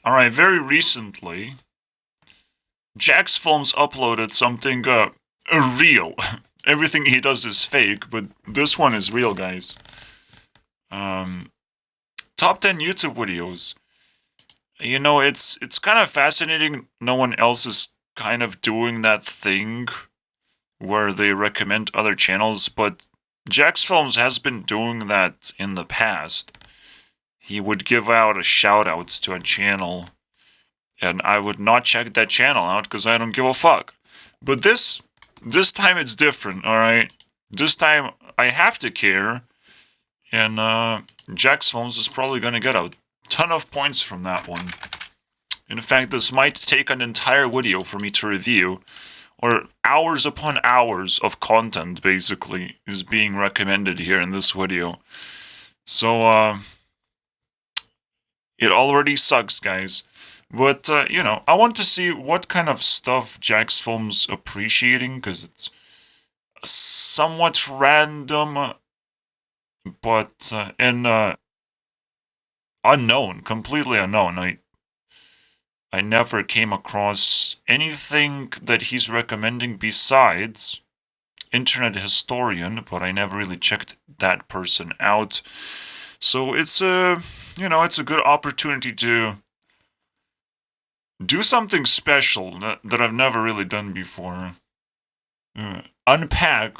Alright, very recently, Jacksfilms uploaded something, real. Everything he does is fake, but this one is real, guys. Um, Top 10 YouTube videos. You know, it's kind of fascinating no one else is kind of doing that thing where they recommend other channels, but Jacksfilms has been doing that in the past. He would give out a shout out to a channel, and I would not check that channel out because I don't give a fuck. But this time it's different, alright? This time I have to care, and Jacksfilms is probably gonna get a ton of points from that one. In fact, this might take an entire video for me to review, or hours upon hours of content, basically, is being recommended here in this video. So, it already sucks, guys. But, you know, I want to see what kind of stuff Jacksfilms appreciating, because it's somewhat random, but, unknown, completely unknown. I never came across anything that he's recommending besides Internet Historian, but I never really checked that person out. So it's it's a good opportunity to do something special that I've never really done before. Unpack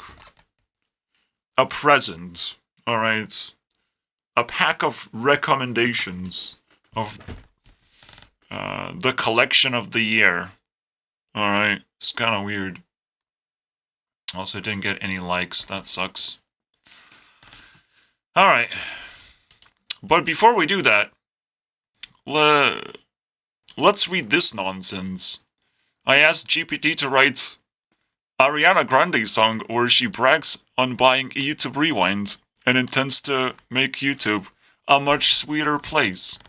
a present, alright? A pack of recommendations of the collection of the year. Alright, it's kind of weird. Also, didn't get any likes, that sucks. Alright, but before we do that, let's read this nonsense. I asked GPT to write Ariana Grande song where she brags on buying a YouTube Rewind and intends to make YouTube a much sweeter place.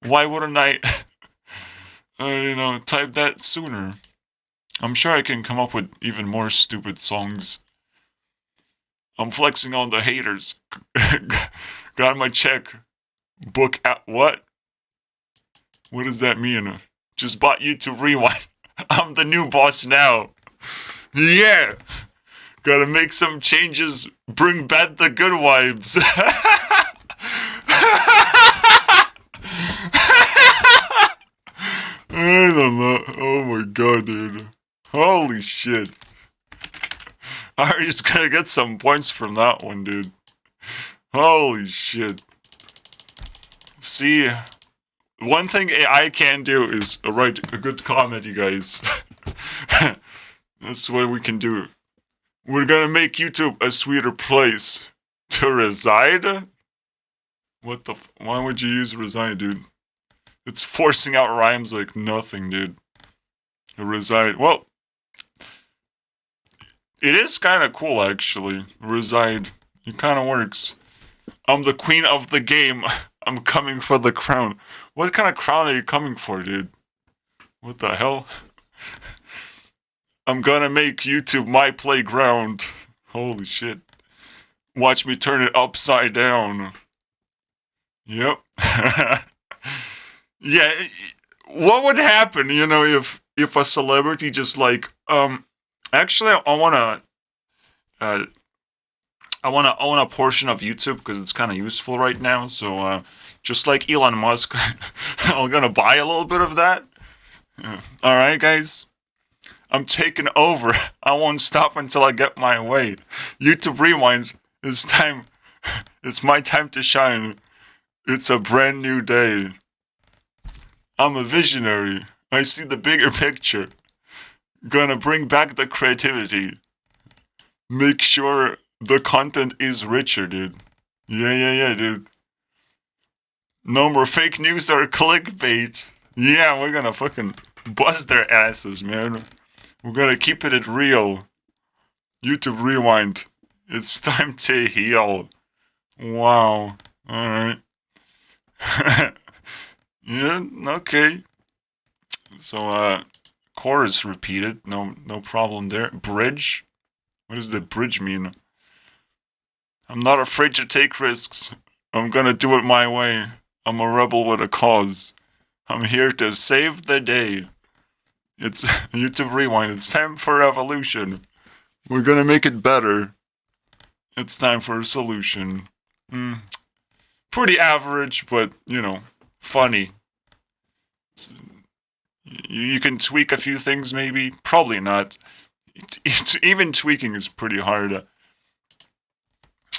Why wouldn't I, type that sooner? I'm sure I can come up with even more stupid songs. I'm flexing on the haters. Got my check. Book at what? What does that mean? Just bought YouTube Rewind. I'm the new boss now. Yeah! Gotta make some changes. Bring back the good vibes. I don't know. Oh my god, dude. Holy shit. Ari's gonna get some points from that one, dude. Holy shit. See, one thing AI can do is write a good comment, you guys. That's what we can do. We're gonna make YouTube a sweeter place to reside? What the why would you use reside, dude? It's forcing out rhymes like nothing, dude. Reside. Well, it is kind of cool, actually. Reside. It kind of works. I'm the queen of the game. I'm coming for the crown. What kind of crown are you coming for, dude? What the hell? I'm gonna make YouTube my playground. Holy shit. Watch me turn it upside down. Yep. Yeah, what would happen, if a celebrity just actually uh I want to own a portion of YouTube because it's kind of useful right now. So just like Elon Musk, I'm going to buy a little bit of that. All right, guys. I'm taking over. I won't stop until I get my way. YouTube Rewind, it's time. It's my time to shine. It's a brand new day. I'm a visionary. I see the bigger picture. Gonna bring back the creativity. Make sure the content is richer, dude. Yeah, dude. No more fake news or clickbait. Yeah, we're gonna fucking bust their asses, man. We're gonna keep it real. YouTube Rewind. It's time to heal. Wow. Alright. Yeah, okay. So, chorus repeated. No problem there. Bridge? What does the bridge mean? I'm not afraid to take risks. I'm gonna do it my way. I'm a rebel with a cause. I'm here to save the day. It's YouTube Rewind. It's time for revolution. We're gonna make it better. It's time for a solution. Pretty average, but, funny. You can tweak a few things, maybe. Probably not. Even tweaking is pretty hard.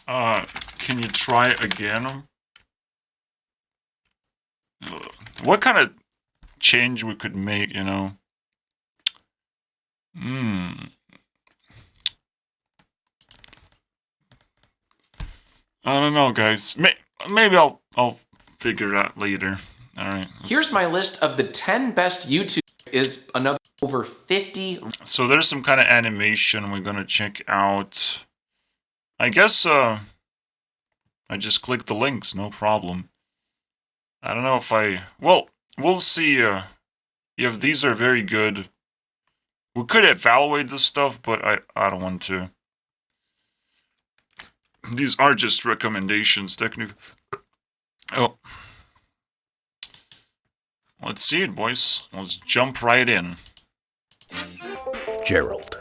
Can you try again? What kind of change we could make, I don't know, guys. Maybe I'll figure it out later. All right. Here's my list of the 10 best YouTube. Is another over 50. So there's some kind of animation we're gonna check out. I guess I just click the links, no problem. I don't know if we'll see if these are very good. We could evaluate this stuff, but I don't want to. These are just recommendations, technically. Oh. Let's see it, boys. Let's jump right in. Gerald.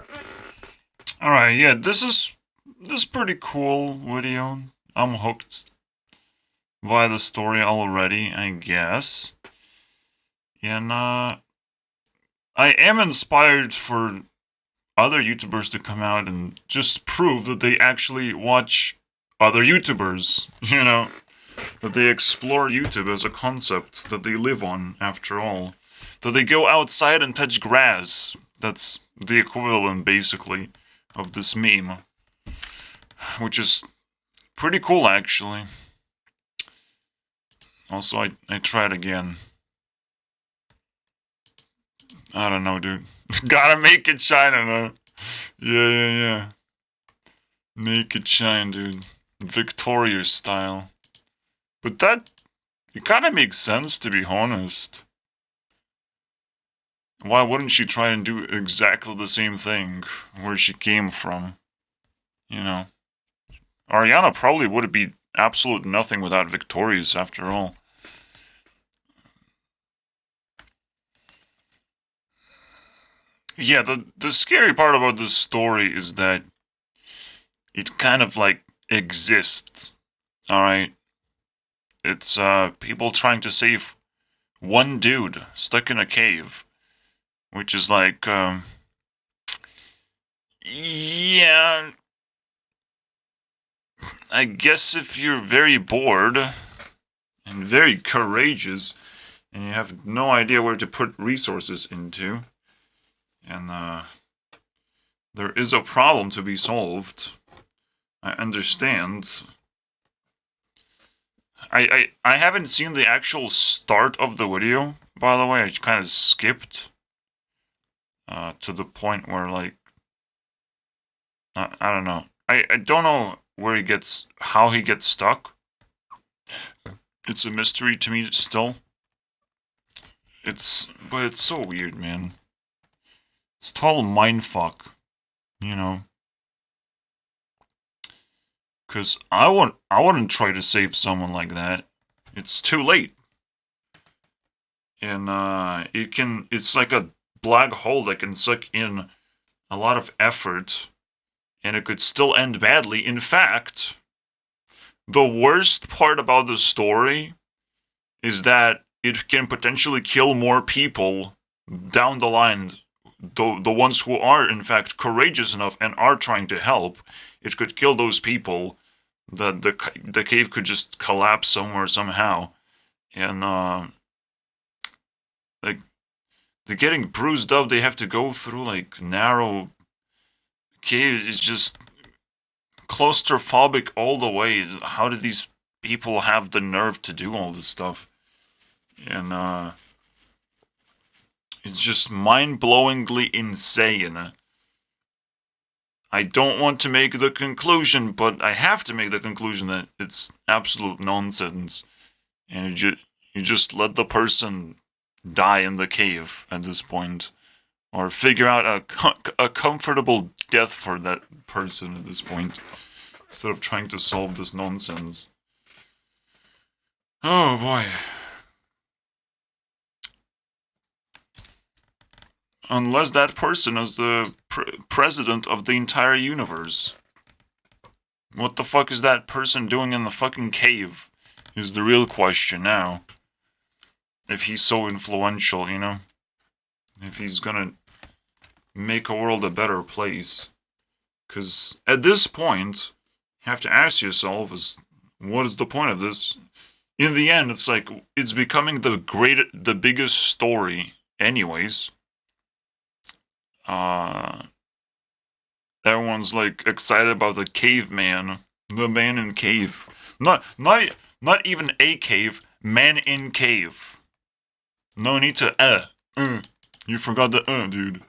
Alright, yeah, this is pretty cool video. I'm hooked by the story already, I guess. And I am inspired for other YouTubers to come out and just prove that they actually watch other YouTubers, that they explore YouTube as a concept that they live on, after all. That they go outside and touch grass. That's the equivalent, basically, of this meme. Which is pretty cool, actually. Also, I tried again. I don't know, dude. Gotta make it shine, though. Yeah. Make it shine, dude. Victorious style. But it kind of makes sense, to be honest. Why wouldn't she try and do exactly the same thing where she came from? Ariana probably would be absolute nothing without Victorious, after all. Yeah, the scary part about this story is that it kind of, exists. Alright? It's, people trying to save one dude stuck in a cave. Which is yeah. I guess if you're very bored and very courageous and you have no idea where to put resources into, and there is a problem to be solved, I understand. I haven't seen the actual start of the video, by the way. I kind of skipped to the point where, I don't know. I don't know how he gets stuck. It's a mystery to me still. But it's so weird, man. It's total mindfuck, Cause I wouldn't try to save someone like that. It's too late. And it's like a black hole that can suck in a lot of effort, and it could still end badly. In fact, the worst part about the story is that it can potentially kill more people down the line. The ones who are, in fact, courageous enough and are trying to help, it could kill those people. The cave could just collapse somewhere somehow. And, they're getting bruised up. They have to go through, narrow caves. It's just claustrophobic all the way. How did these people have the nerve to do all this stuff? And, it's just mind-blowingly insane. I don't want to make the conclusion, but I have to make the conclusion that it's absolute nonsense. And you just let the person die in the cave at this point. Or figure out a comfortable death for that person at this point. Instead of trying to solve this nonsense. Oh boy. Unless that person is the president of the entire universe. What the fuck is that person doing in the fucking cave? Is the real question now. If he's so influential, you know? If he's gonna make a world a better place. Because at this point, you have to ask yourself, what is the point of this? In the end, it's like, it's becoming the biggest story anyways. Everyone's like excited about the caveman, the man in cave. Not even a cave, man in cave. No need to you forgot the dude.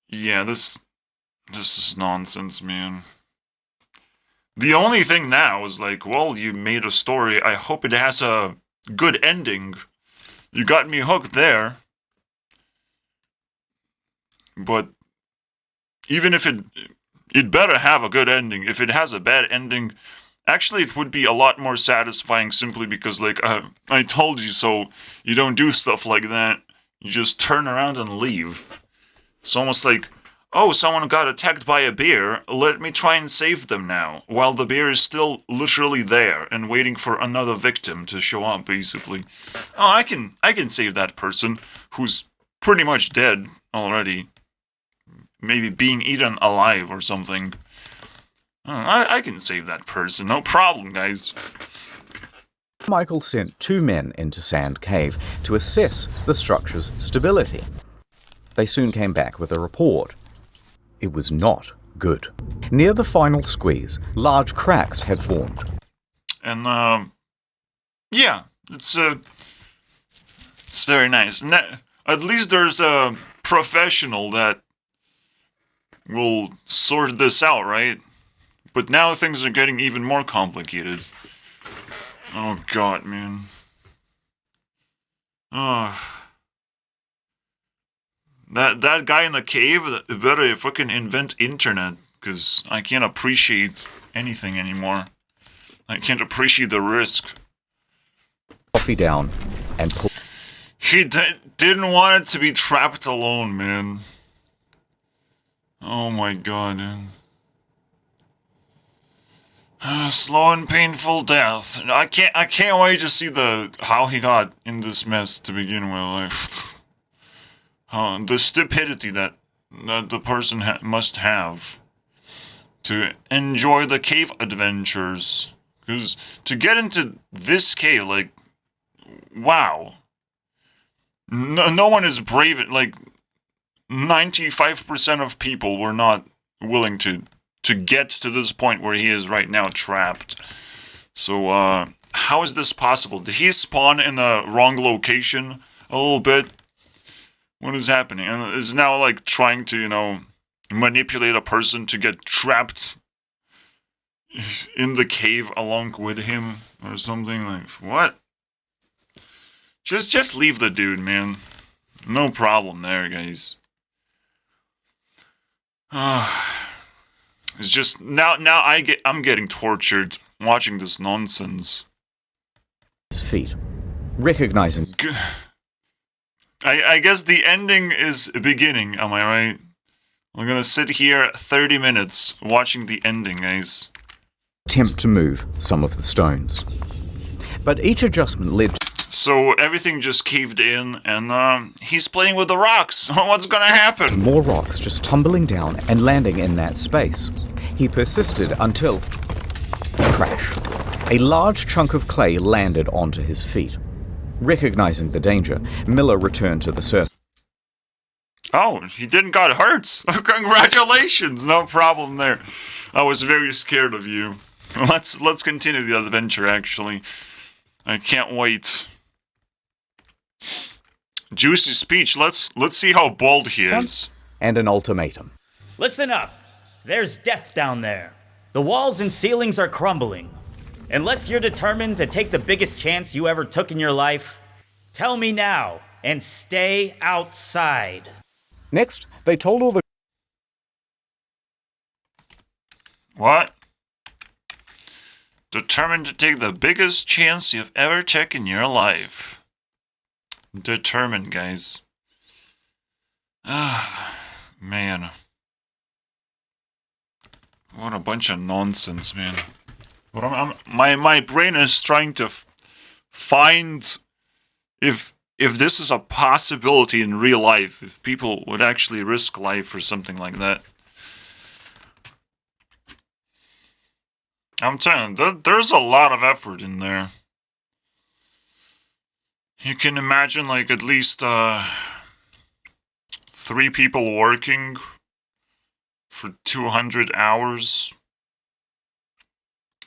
Yeah, this is nonsense, man. The only thing now is like, well, you made a story. I hope it has a good ending. You got me hooked there. But even if it better have a good ending. If it has a bad ending, actually it would be a lot more satisfying simply because, like, I told you so. You don't do stuff like that. You just turn around and leave. It's almost like, oh, someone got attacked by a bear. Let me try and save them now. While the bear is still literally there and waiting for another victim to show up, basically. Oh, I can save that person who's pretty much dead already. Maybe being eaten alive or something. I can save that person, no problem, guys. Michael sent 2 men into Sand Cave to assess the structure's stability. They soon came back with a report. It was not good. Near the final squeeze, large cracks had formed. And, yeah, it's very nice. At least there's a professional that will sort this out, right? But now things are getting even more complicated. Oh god, man. That guy in the cave better fucking invent internet, because I can't appreciate anything anymore. I can't appreciate the risk. Coffee down and pull. He didn't want it to be trapped alone, man. Oh my god. Slow and painful death. I can't wait to see how he got in this mess to begin with. Like, the stupidity that the person must have to enjoy the cave adventures. Because to get into this cave, like, wow. No one is brave. Like, 95% of people were not willing to get to this point where he is right now, trapped. So, how is this possible? Did he spawn in the wrong location a little bit? What is happening? And is now, like, trying to, you know, manipulate a person to get trapped in the cave along with him or something? Like, what? Just leave the dude, man. No problem there, guys. It's just now I'm getting tortured watching this nonsense. His feet, recognizing. I guess the ending is beginning. Am I right? I'm gonna sit here 30 minutes watching the ending, guys. Attempt to move some of the stones, but each adjustment led. So everything just caved in, and he's playing with the rocks. What's gonna happen? More rocks just tumbling down and landing in that space. He persisted until crash. A large chunk of clay landed onto his feet. Recognizing the danger, Miller returned to the surface. Oh, he didn't got hurt. Congratulations, no problem there. I was very scared of you. Let's continue the adventure. Actually, I can't wait. Juicy speech. Let's see how bold he is. And an ultimatum. Listen up. There's death down there. The walls and ceilings are crumbling. Unless you're determined to take the biggest chance you ever took in your life, tell me now and stay outside. Next, they told all the. What? Determined to take the biggest chance you've ever taken in your life. Determined, guys. Ah, man. What a bunch of nonsense, man. But my brain is trying to find if this is a possibility in real life, if people would actually risk life for something like that. I'm telling you, there's a lot of effort in there. You can imagine, like, at least 3 people working for 200 hours.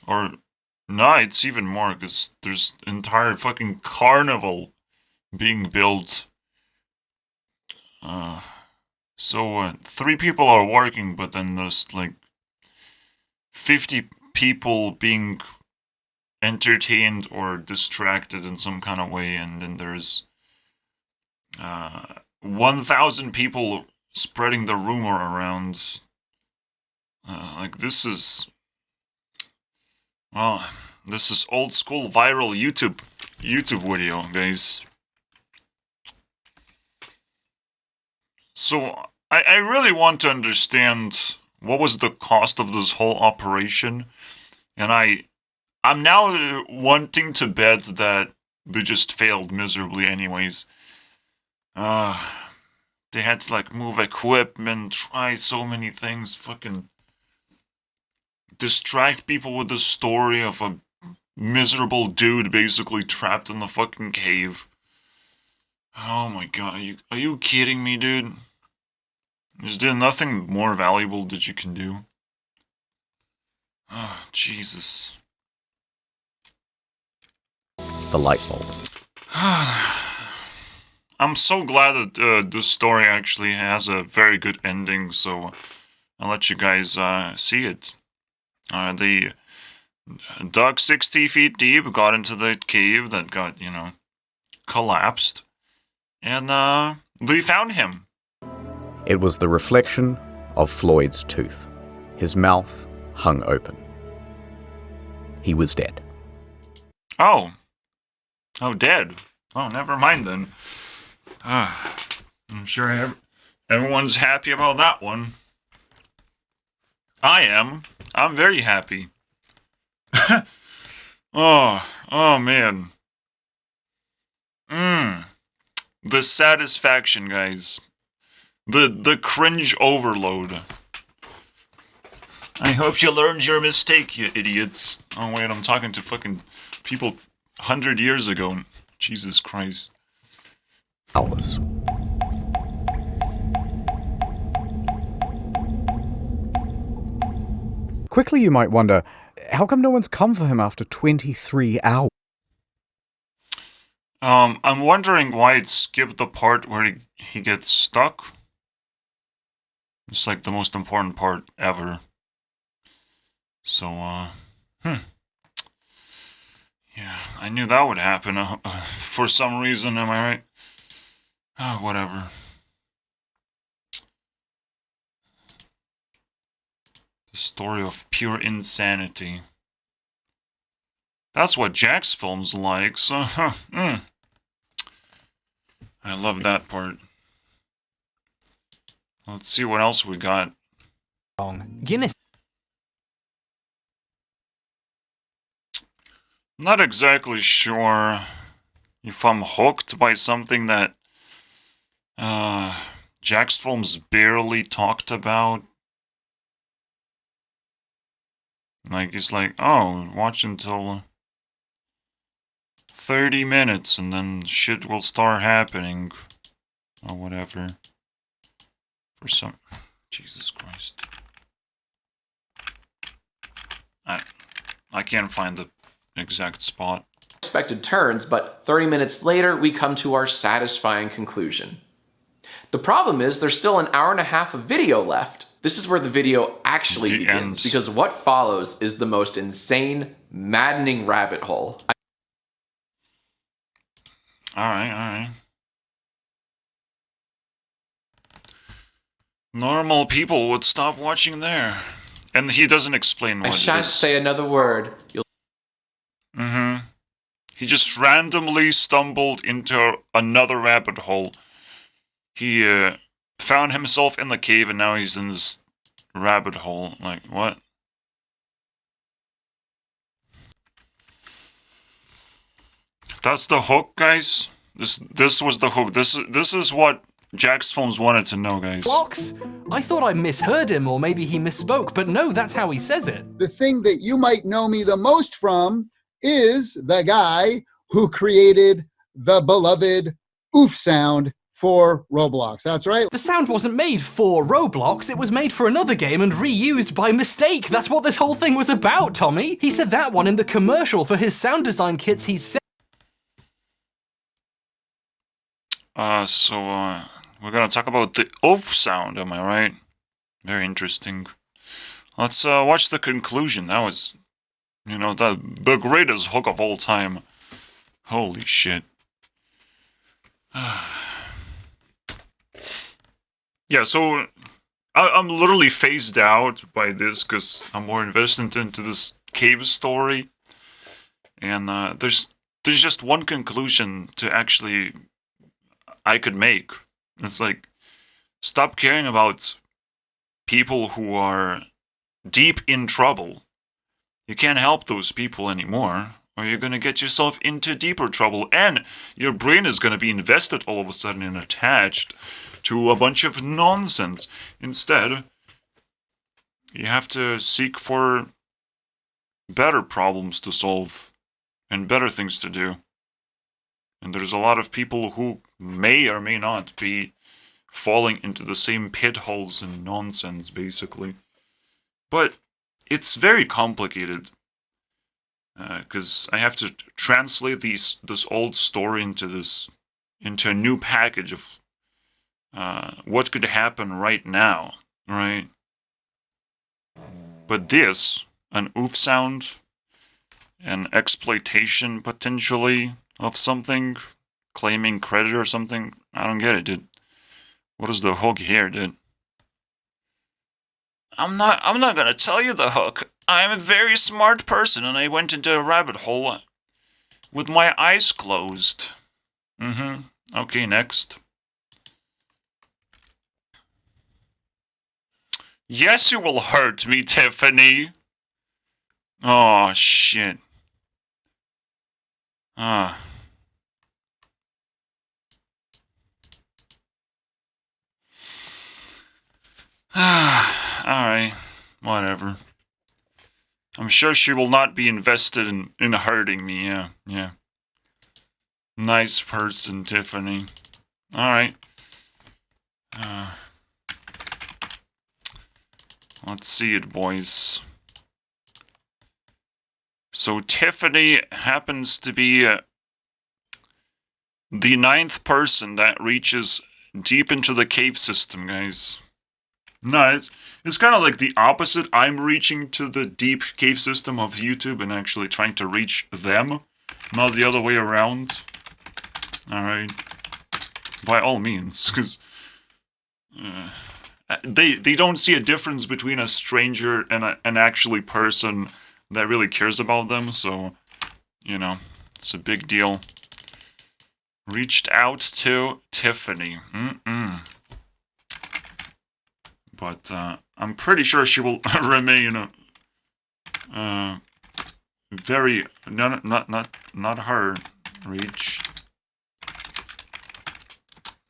Or, no, it's even more, because there's entire fucking carnival being built. So 3 people are working, but then there's, like, 50 people being entertained or distracted in some kind of way, and then there's 1,000 people spreading the rumor around. Like, this is, well, this is old school viral YouTube video, guys. So I really want to understand what was the cost of this whole operation, and I'm now wanting to bet that they just failed miserably anyways. They had to, like, move equipment, try so many things, fucking distract people with the story of a miserable dude basically trapped in the fucking cave. Oh my god, are you kidding me, dude? Is there nothing more valuable that you can do? Oh, Jesus. The light bulb. I'm so glad that this story actually has a very good ending, so I'll let you guys see it. They dug 60 feet deep, got into the cave that got, collapsed, and they found him. It was the reflection of Floyd's tooth. His mouth hung open. He was dead. Oh, dead. Oh, never mind then. I'm sure everyone's happy about that one. I am. I'm very happy. Oh man. The satisfaction, guys. The cringe overload. I hope you learned your mistake, you idiots. Oh wait, I'm talking to fucking people 100 years ago. Jesus Christ. Hours. Quickly, you might wonder, how come no one's come for him after 23 hours? I'm wondering why it skipped the part where he gets stuck. It's like the most important part ever. So, yeah, I knew that would happen for some reason, am I right? Whatever. The story of pure insanity. That's what Jacksfilms likes. I love that part. Let's see what else we got. Guinness. Not exactly sure if I'm hooked by something that Jacksfilms barely talked about. Like, it's like, oh, watch until 30 minutes and then shit will start happening. Or whatever. For some... Jesus Christ. I can't find the exact spot. Expected turns, but 30 minutes later, we come to our satisfying conclusion. The problem is there's still an hour and a half of video left. This is where the video actually begins, because what follows is the most insane, maddening rabbit hole. Alright. Normal people would stop watching there. And he doesn't explain what it is. I shan't say another word. He just randomly stumbled into another rabbit hole. He found himself in the cave and now he's in this rabbit hole. Like, what? That's the hook, guys? This was the hook. This is what Jacksfilms wanted to know, guys. Blocks? I thought I misheard him, or maybe he misspoke, but no, that's how he says it. The thing that you might know me the most from is the guy who created the beloved oof sound for Roblox. That's right. The sound wasn't made for Roblox, it was made for another game and reused by mistake. That's what this whole thing was about, Tommy. He said that one in the commercial for his sound design kits he said. We're gonna talk about the oof sound, am I right? Very interesting. Let's watch the conclusion. That was, the greatest hook of all time. Holy shit. Yeah, so I'm literally phased out by this because I'm more invested into this cave story. And there's just one conclusion to actually I could make. It's like, stop caring about people who are deep in trouble. You can't help those people anymore, or you're gonna get yourself into deeper trouble, and your brain is gonna be invested all of a sudden and attached to a bunch of nonsense. Instead, you have to seek for better problems to solve and better things to do. And there's a lot of people who may or may not be falling into the same pit holes and nonsense, basically. But it's very complicated. Because I have to translate this old story into a new package of what could happen right now, right? But this, an oof sound, an exploitation potentially of something, claiming credit or something, I don't get it, dude. What is the hook here, dude? I'm not gonna tell you the hook. I'm a very smart person and I went into a rabbit hole with my eyes closed. Okay, next. Yes, you will hurt me, Tiffany. Oh, shit. Alright, whatever. I'm sure she will not be invested in hurting me, yeah. Nice person, Tiffany. Alright. Let's see it, boys. So Tiffany happens to be the 9th person that reaches deep into the cave system, guys. No, it's kind of like the opposite. I'm reaching to the deep cave system of YouTube and actually trying to reach them, not the other way around. Alright. By all means, because they don't see a difference between a stranger and an actually person that really cares about them, so, it's a big deal. Reached out to Tiffany. But I'm pretty sure she will remain very not her reach.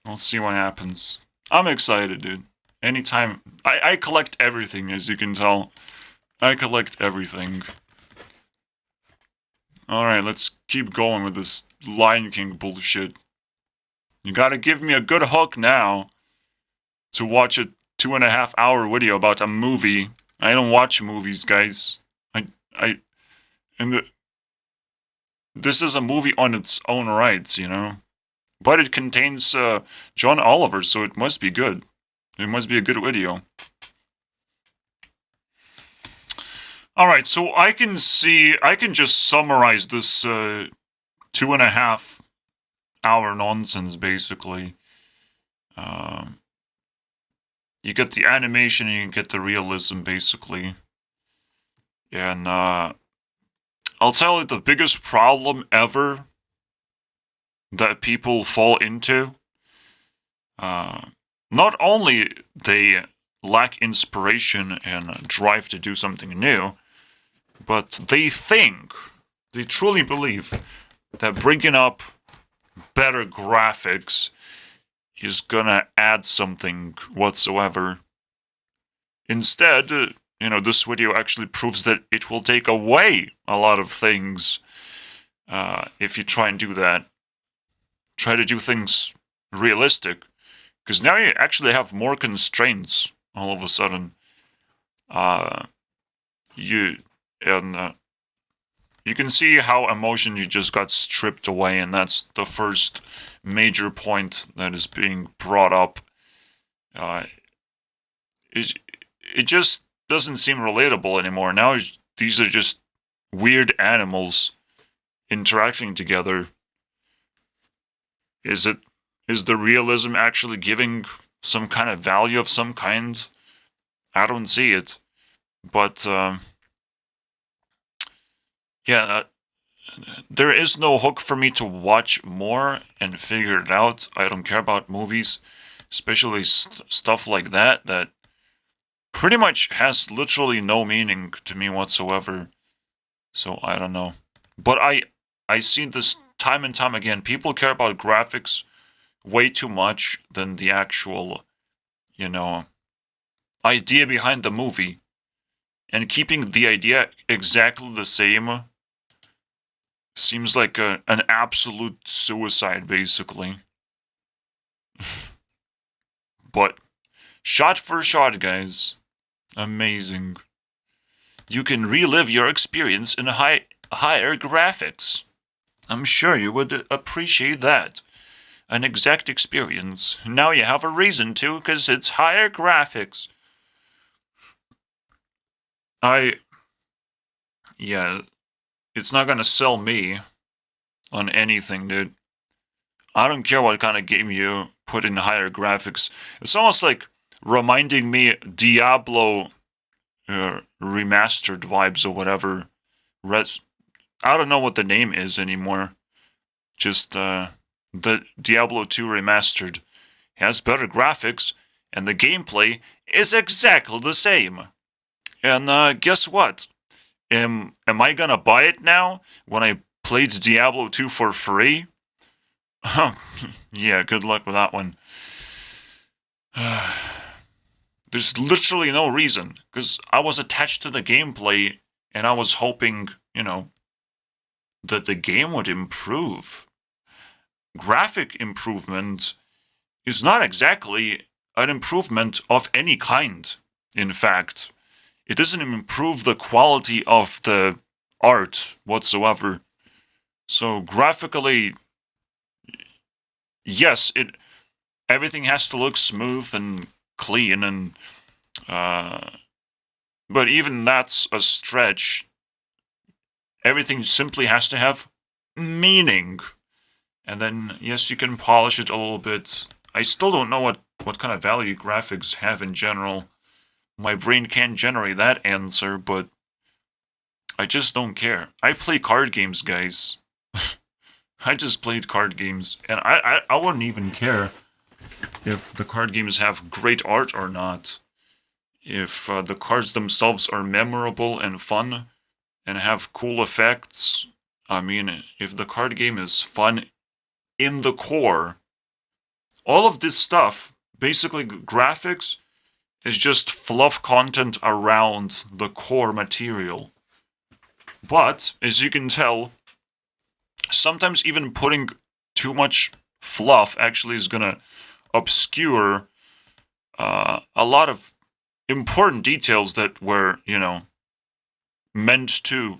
We'll see what happens. I'm excited, dude. Anytime I collect everything, as you can tell. I collect everything. Alright, let's keep going with this Lion King bullshit. You gotta give me a good hook now to watch a 2.5 hour video about a movie. I don't watch movies, guys. This is a movie on its own rights, But it contains John Oliver, so it must be good. It must be a good video. Alright, so I can just summarize this 2.5 hour nonsense, basically. You get the animation and you get the realism, basically. And a I'll tell you the biggest problem ever that people fall into. Not only they lack inspiration and drive to do something new, but they truly believe that bringing up better graphics is gonna add something whatsoever. Instead, this video actually proves that it will take away a lot of things if you try and do that. Try to do things realistic, because now you actually have more constraints all of a sudden. You can see how emotion you just got stripped away, and that's the first major point that is being brought up. It just doesn't seem relatable anymore. Now these are just weird animals interacting together. Is the realism actually giving some kind of value of some kind? I don't see it. But there is no hook for me to watch more and figure it out. I don't care about movies, especially stuff like that pretty much has literally no meaning to me whatsoever. So I don't know. But I see this time and time again. People care about graphics way too much than the actual, idea behind the movie. And keeping the idea exactly the same seems like an absolute suicide, basically. But shot for shot, guys. Amazing. You can relive your experience in higher graphics. I'm sure you would appreciate that. An exact experience. Now you have a reason to, because it's higher graphics. It's not gonna sell me on anything, dude. I don't care what kind of game you put in higher graphics. It's almost like reminding me Diablo remastered vibes or whatever. I don't know what the name is anymore. Just the Diablo 2 remastered has better graphics, and the gameplay is exactly the same. And guess what? Am I gonna buy it now when I played Diablo 2 for free? Yeah, good luck with that one. There's literally no reason, because I was attached to the gameplay, and I was hoping, that the game would improve. Graphic improvement is not exactly an improvement of any kind, in fact. It doesn't improve the quality of the art whatsoever. So graphically, yes, everything has to look smooth and clean, and but even that's a stretch. Everything simply has to have meaning. And then, yes, you can polish it a little bit. I still don't know what kind of value graphics have in general. My brain can't generate that answer, but I just don't care. I play card games, guys. I just played card games, and I wouldn't even care if the card games have great art or not. If the cards themselves are memorable and fun and have cool effects. I mean, if the card game is fun in the core, all of this stuff, basically graphics, is just fluff content around the core material. But, as you can tell, sometimes even putting too much fluff actually is gonna obscure a lot of important details that were, meant to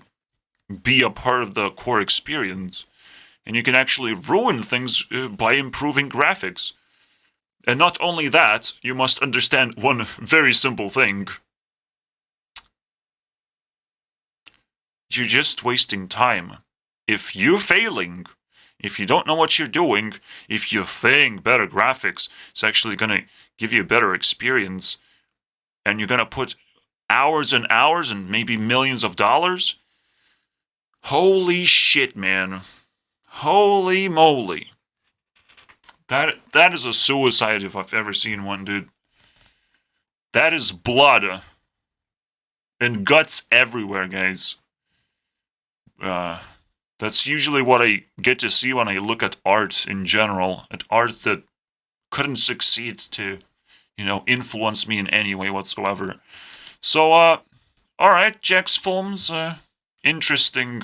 be a part of the core experience. And you can actually ruin things by improving graphics. And not only that, you must understand one very simple thing. You're just wasting time. If you're failing, if you don't know what you're doing, if you think better graphics is actually going to give you a better experience, and you're going to put hours and hours and maybe millions of dollars, Holy shit, man. Holy moly. That is a suicide if I've ever seen one, dude. That is blood. And guts everywhere, guys. That's usually what I get to see when I look at art in general. At art that couldn't succeed to, influence me in any way whatsoever. So, alright, Jacksfilms, interesting,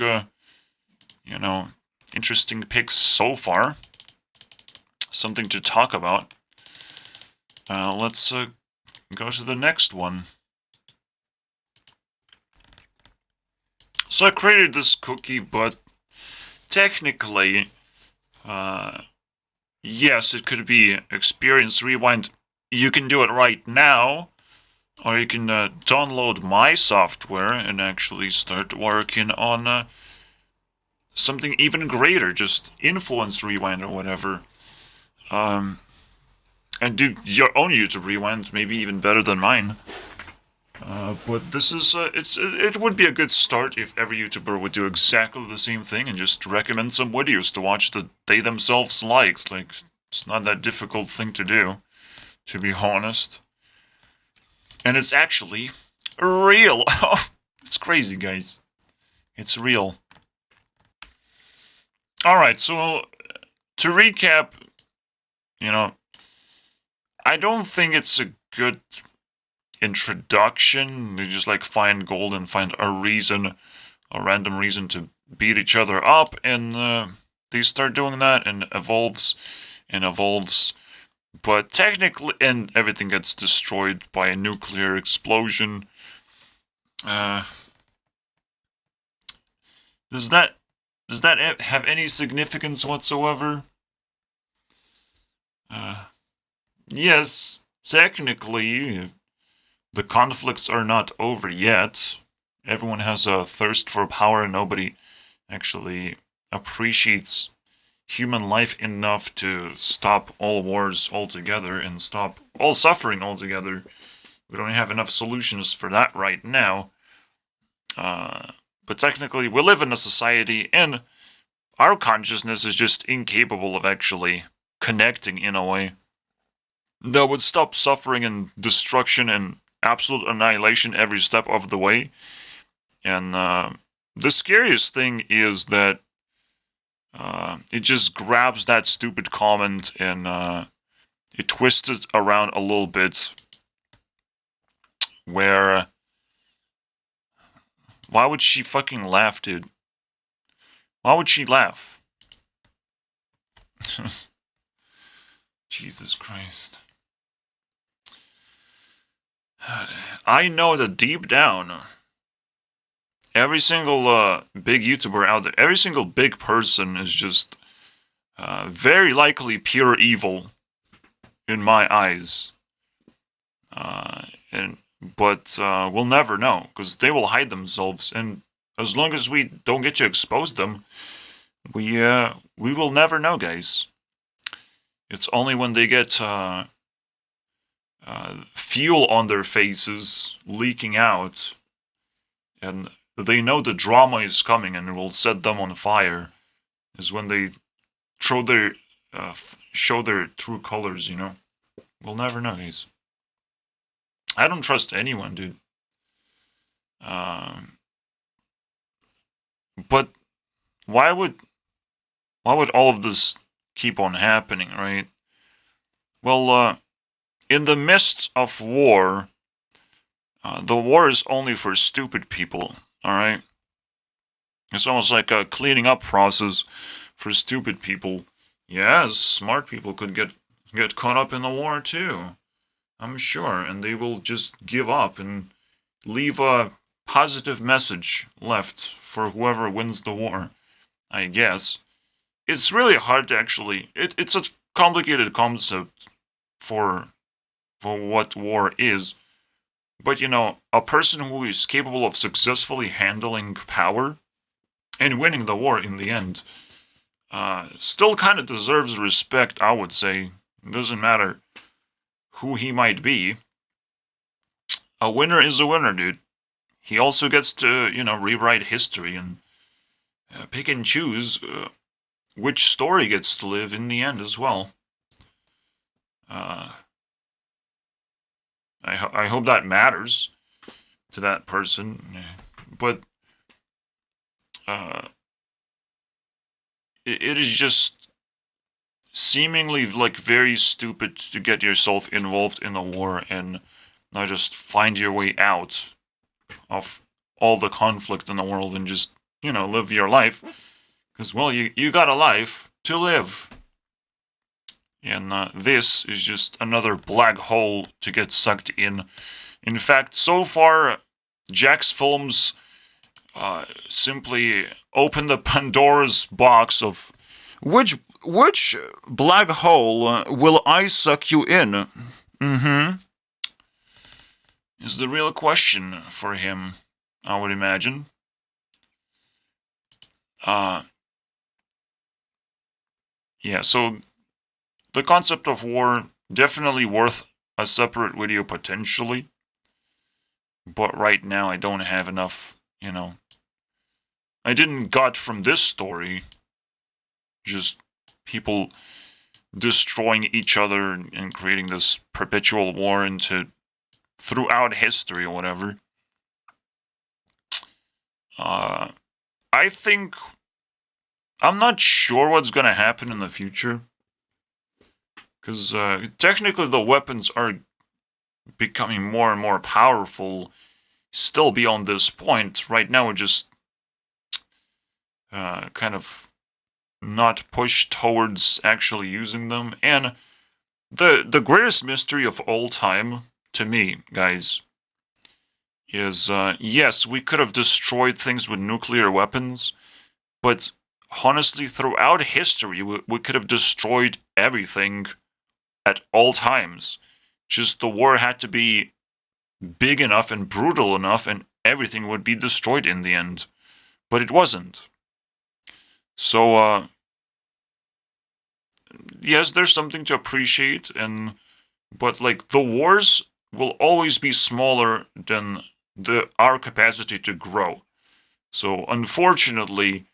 interesting picks so far. Something to talk about. Let's go to the next one. So I created this cookie, but technically, yes, it could be experience rewind. You can do it right now, or you can download my software and actually start working on something even greater, just influence rewind or whatever. And do your own YouTube rewind, maybe even better than mine. But this is, it would be a good start if every YouTuber would do exactly the same thing and just recommend some videos to watch that they themselves liked. Like, it's not that difficult thing to do, to be honest. And it's actually real. It's crazy, guys. It's real. Alright, so to recap, I don't think it's a good introduction. They just find gold and find a random reason to beat each other up, and they start doing that and evolves. But technically, and everything gets destroyed by a nuclear explosion. Does that have any significance whatsoever? Yes, technically, the conflicts are not over yet. Everyone has a thirst for power, and nobody actually appreciates human life enough to stop all wars altogether and stop all suffering altogether. We don't have enough solutions for that right now. But technically, we live in a society, and our consciousness is just incapable of actually connecting in a way that would stop suffering and destruction and absolute annihilation every step of the way. And the scariest thing is that it just grabs that stupid comment and it twists it around a little bit. Where why would she fucking laugh, dude? Why would she laugh? Jesus Christ. I know that deep down, every single big YouTuber out there, every single big person is just very likely pure evil in my eyes. But we'll never know, because they will hide themselves, and as long as we don't get to expose them, we will never know, guys. It's only when they get fuel on their faces leaking out, and they know the drama is coming and it will set them on fire, is when they show their true colors, We'll never know, guys. I don't trust anyone, dude. But why would all of this keep on happening, right? Well, in the midst of war, the war is only for stupid people, alright? It's almost like a cleaning up process for stupid people. Yes, smart people could get caught up in the war too, I'm sure, and they will just give up and leave a positive message left for whoever wins the war, I guess. It's really hard to actually... It's a complicated concept for what war is. But, a person who is capable of successfully handling power and winning the war in the end still kind of deserves respect, I would say. It doesn't matter who he might be. A winner is a winner, dude. He also gets to, rewrite history and pick and choose which story gets to live in the end as well. I hope that matters to that person, but it is just seemingly like very stupid to get yourself involved in a war and not just find your way out of all the conflict in the world and just, live your life. Because, well, you got a life to live. And this is just another black hole to get sucked in. In fact, so far, Jacksfilms simply opened the Pandora's box of which black hole will I suck you in? Is the real question for him, I would imagine. Yeah, so the concept of war, definitely worth a separate video potentially. But right now I don't have enough, I didn't got from this story just people destroying each other and creating this perpetual war throughout history or whatever. I think I'm not sure what's gonna happen in the future, because technically the weapons are becoming more and more powerful. Still beyond this point, right now we're just kind of not pushed towards actually using them. And the greatest mystery of all time, to me, guys, is, yes, we could have destroyed things with nuclear weapons, but honestly, throughout history, we could have destroyed everything at all times. Just the war had to be big enough and brutal enough, and everything would be destroyed in the end. But it wasn't. So, yes, there's something to appreciate, but like the wars will always be smaller than our capacity to grow. So, unfortunately,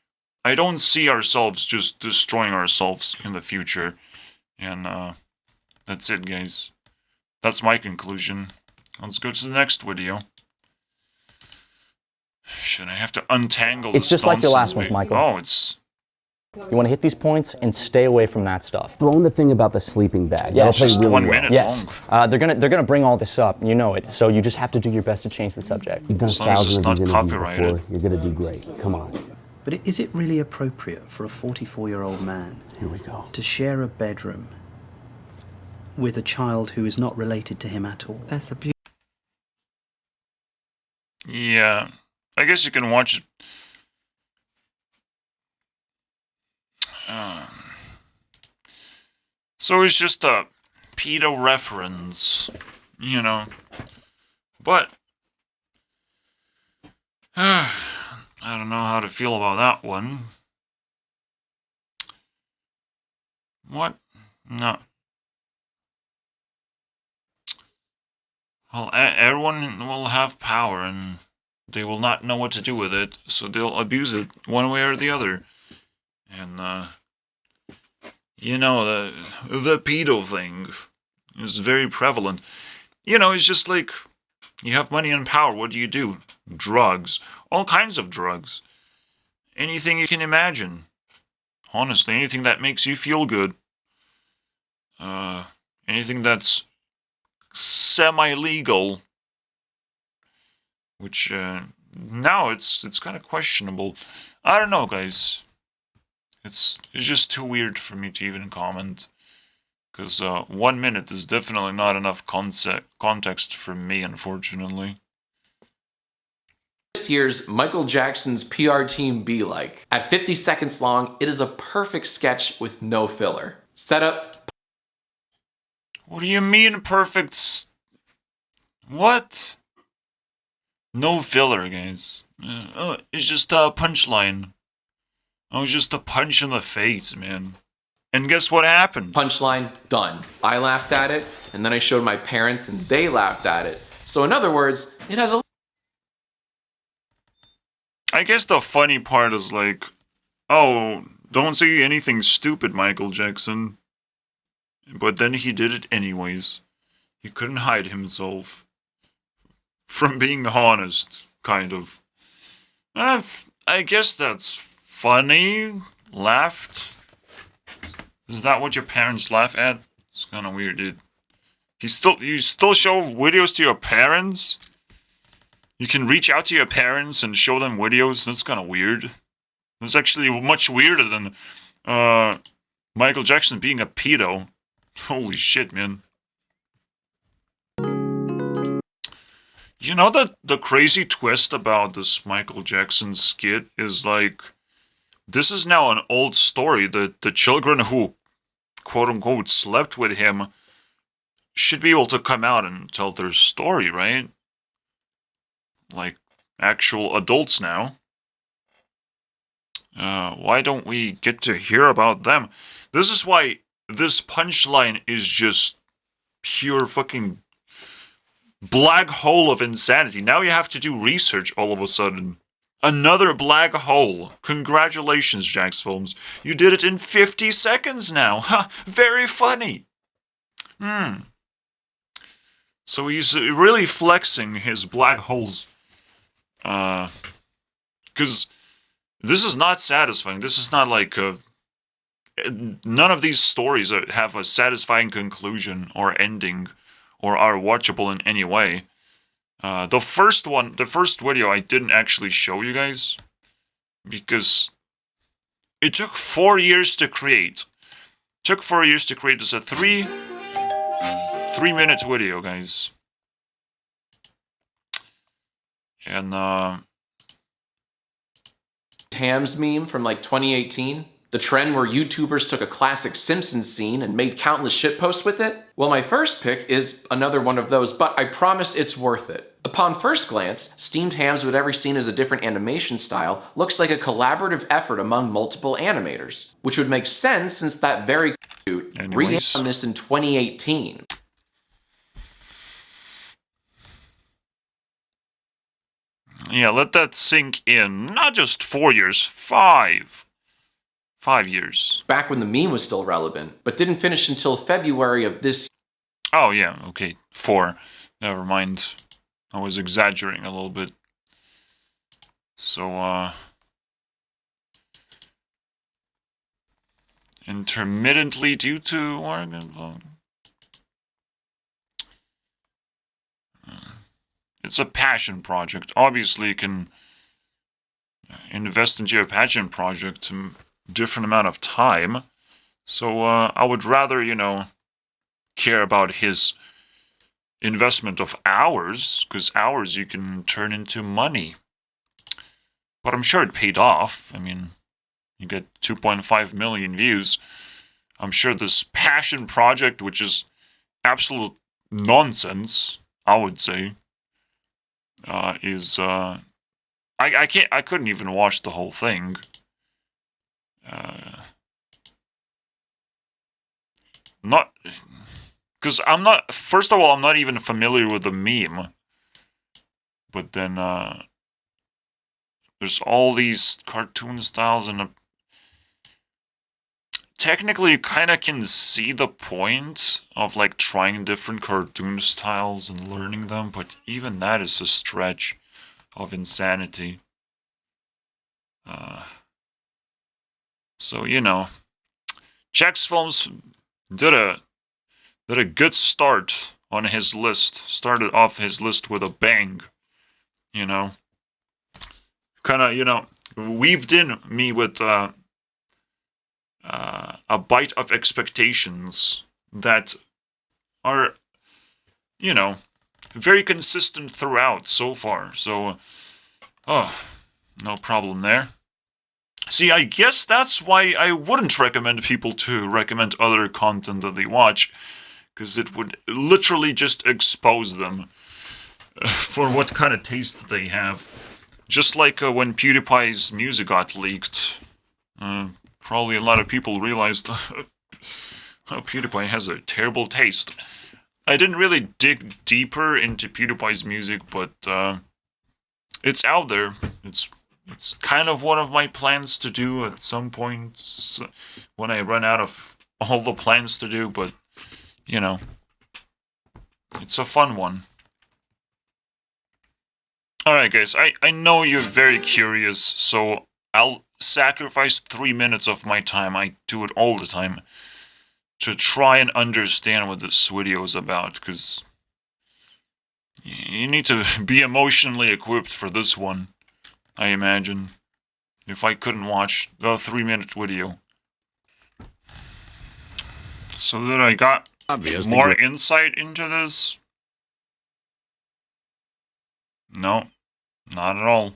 I don't see ourselves just destroying ourselves in the future. And that's it, guys. That's my conclusion. Let's go to the next video. Should I have to untangle this? It's just like your last ones, Michael. Oh, it's... You want to hit these points and stay away from that stuff. Throw in the thing about the sleeping bag. Yeah, That'll play just really 1 well. minute Yes, long. they're gonna bring all this up. You know it. So you just have to do your best to change the subject. You've done As long as it's thousands of not these interviews copyrighted. before. You're gonna do great. Come on. But is it really appropriate for a 44-year-old man Here we go. to share a bedroom with a child who is not related to him at all? That's a beautiful. Yeah, I guess you can watch it. So it's just a pedo reference, But I don't know how to feel about that one. What? No. Well, everyone will have power, and they will not know what to do with it, so they'll abuse it one way or the other. And, the pedo thing is very prevalent. It's just like, you have money and power, what do? Drugs. All kinds of drugs. Anything you can imagine. Honestly, anything that makes you feel good. Anything that's semi-legal. Which, now it's kind of questionable. I don't know, guys. It's just too weird for me to even comment. Because 1 minute is definitely not enough context for me, unfortunately. This year's Michael Jackson's PR team be like. At 50 seconds long, it is a perfect sketch with no filler. Setup. What do you mean perfect what? No filler, guys. It's just a punchline. Oh, it's just a punch in the face, man. And guess what happened? Punchline, done. I laughed at it, and then I showed my parents, and they laughed at it. So in other words, it has a... I guess the funny part is, like, oh, don't say anything stupid, Michael Jackson. But then he did it anyways. He couldn't hide himself from being honest, kind of. I guess that's funny. Laughed. Is that what your parents laugh at? It's kind of weird, dude. You still show videos to your parents? You can reach out to your parents and show them videos? That's kind of weird. That's actually much weirder than Michael Jackson being a pedo. Holy shit, man. You know the crazy twist about this Michael Jackson skit is like, this is now an old story. The children who, quote unquote, slept with him should be able to come out and tell their story, right? Like actual adults now. Why don't we get to hear about them? This is why this punchline is just pure fucking black hole of insanity. Now you have to do research all of a sudden. Another black hole. Congratulations, Jacksfilms. You did it in 50 seconds now. Ha! Very funny. So he's really flexing his black holes. Because this is not satisfying. This is not like none of these stories have a satisfying conclusion or ending or are watchable in any way. The first video I didn't actually show you guys because it took 4 years to create. Took 4 years to create. It's a 3-minute video, guys. And Ham's meme from like 2018? The trend where YouTubers took a classic Simpsons scene and made countless shitposts with it? Well, my first pick is another one of those, but I promise it's worth it. Upon first glance, steamed hams with every scene as a different animation style looks like a collaborative effort among multiple animators, which would make sense since that very cute re-animated this in 2018. Yeah, let that sink in. Not just 4 years, 5. 5 years. Back when the meme was still relevant, but didn't finish until February of this. Oh yeah, okay, 4. Never mind. I was exaggerating a little bit. So, intermittently due to organ. It's a passion project. Obviously, you can invest into your passion project a different amount of time. So, I would rather, care about his investment of hours, because hours you can turn into money. But I'm sure it paid off. I mean, you get 2.5 million views. I'm sure this passion project, which is absolute nonsense, I would say, I couldn't even watch the whole thing. Not, because first of all, I'm not even familiar with the meme. But then, there's all these cartoon styles and technically you kind of can see the point of like trying different cartoon styles and learning them, but even that is a stretch of insanity. So, Jacksfilms did a good start on his list. Started off his list with a bang, Kind of, weaved in me with a bite of expectations that are, very consistent throughout so far. So, no problem there. See, I guess that's why I wouldn't recommend people to recommend other content that they watch, because it would literally just expose them for what kind of taste they have. Just like when PewDiePie's music got leaked. Probably a lot of people realized PewDiePie has a terrible taste. I didn't really dig deeper into PewDiePie's music, but it's out there. It's It's kind of one of my plans to do at some point when I run out of all the plans to do, but, you know, it's a fun one. Alright guys, I know you're very curious, so I'll sacrifice 3 minutes of my time, I do it all the time, to try and understand what this video is about, because you need to be emotionally equipped for this one, I imagine, if I couldn't watch the 3-minute video. So that I got more insight into this? No, not at all.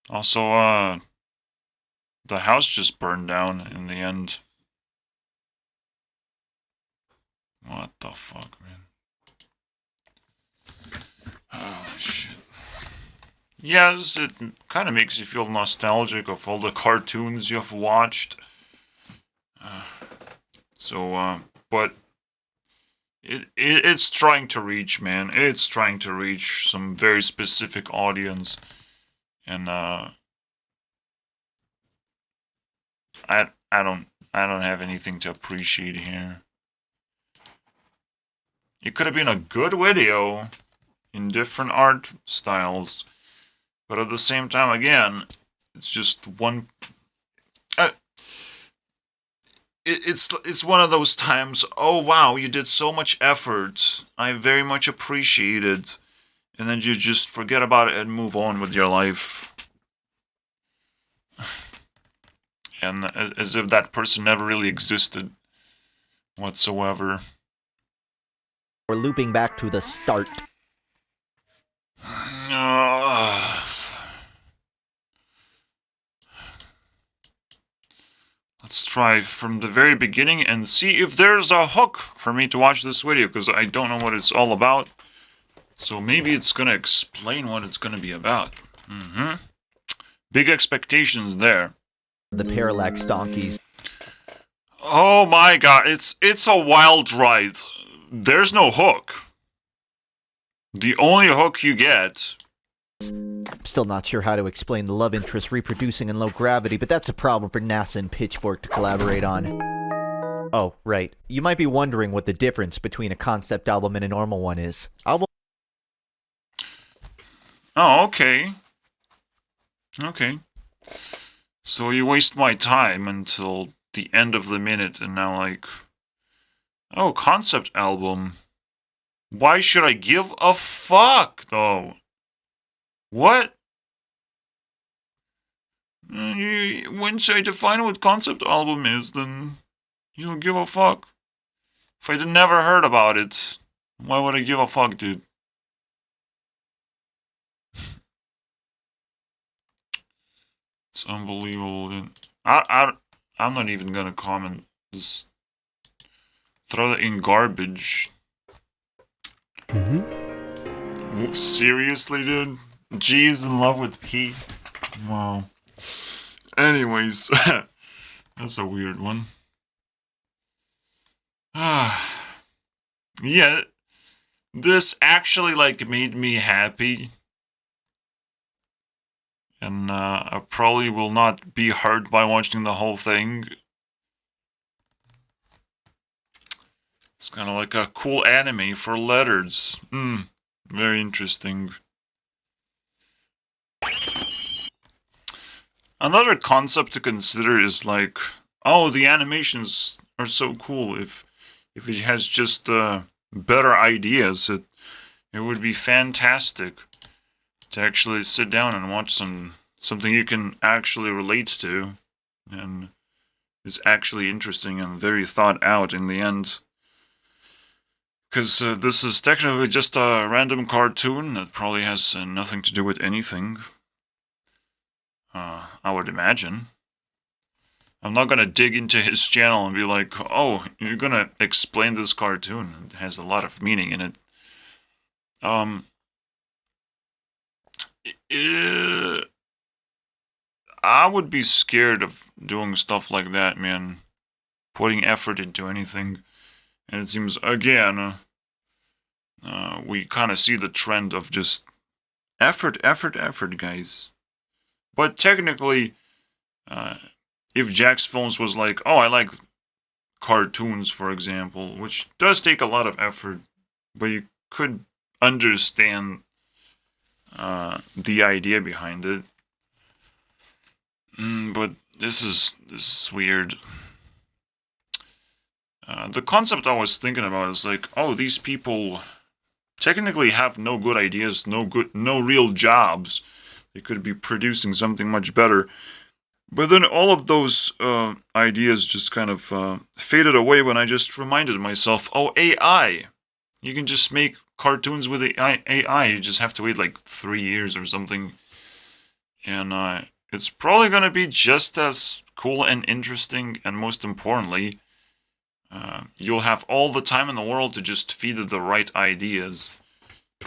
Also, the house just burned down in the end. What the fuck, man? Oh, shit. Yes, it kind of makes you feel nostalgic of all the cartoons you've watched. But it's trying to reach, man. It's trying to reach some very specific audience. And, I don't have anything to appreciate here. It could have been a good video in different art styles, but at the same time, again, it's just one. It's one of those times. Oh wow, you did so much effort. I very much appreciate it, and then you just forget about it and move on with your life, and as if that person never really existed whatsoever. We're looping back to the start. Let's try from the very beginning and see if there's a hook for me to watch this video, because I don't know what it's all about. So maybe it's gonna explain what it's gonna be about. Big expectations there. The parallax donkeys. Oh my god, it's a wild ride. There's no hook. The only hook you get... I'm still not sure how to explain the love interest reproducing in low gravity, but that's a problem for NASA and Pitchfork to collaborate on. Oh, right. You might be wondering what the difference between a concept album and a normal one is. Oh, okay. Okay. So you waste my time until the end of the minute, and now like... Oh, concept album. Why should I give a fuck, though? What? Once I define what concept album is, then you'll give a fuck. If I'd never heard about it, why would I give a fuck, dude? It's unbelievable. I'm not even gonna comment. Just throw it in garbage. Seriously, dude? G is in love with P? Wow. Anyways, that's a weird one. Yeah, this actually, like, made me happy. And, I probably will not be hurt by watching the whole thing. It's kind of like a cool anime for letters. Very interesting. Another concept to consider is like, oh, the animations are so cool. If it has just better ideas, it would be fantastic to actually sit down and watch something you can actually relate to, and is actually interesting and very thought out in the end. Because this is technically just a random cartoon that probably has nothing to do with anything. I would imagine. I'm not gonna dig into his channel and be like, oh, you're gonna explain this cartoon. It has a lot of meaning in it. I would be scared of doing stuff like that, man. Putting effort into anything. And it seems, again, we kind of see the trend of just effort, guys. But technically, if Jacksfilms was like, oh, I like cartoons, for example, which does take a lot of effort, but you could understand the idea behind it. But this is weird. The concept I was thinking about is like, oh, these people technically have no good ideas, no real jobs. They could be producing something much better. But then all of those ideas just kind of faded away when I just reminded myself, oh, AI. You can just make cartoons with AI. You just have to wait like 3 years or something. And it's probably going to be just as cool and interesting, and most importantly, you'll have all the time in the world to just feed it the right ideas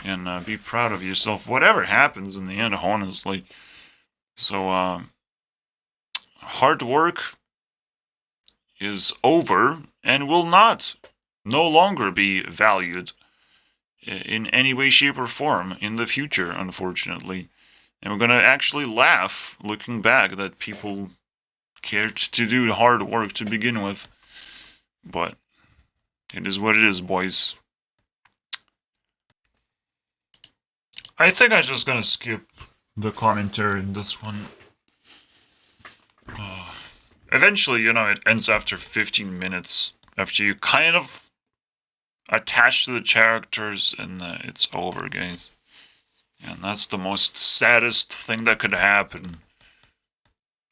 and be proud of yourself, whatever happens in the end, honestly. So, hard work is over and will no longer be valued in any way, shape, or form in the future, unfortunately. And we're going to actually laugh looking back that people cared to do hard work to begin with. But it is what it is, boys. I think I'm just gonna skip the commentary in this one. Eventually, it ends after 15 minutes, after you kind of attach to the characters, and it's over, guys. And that's the most saddest thing that could happen.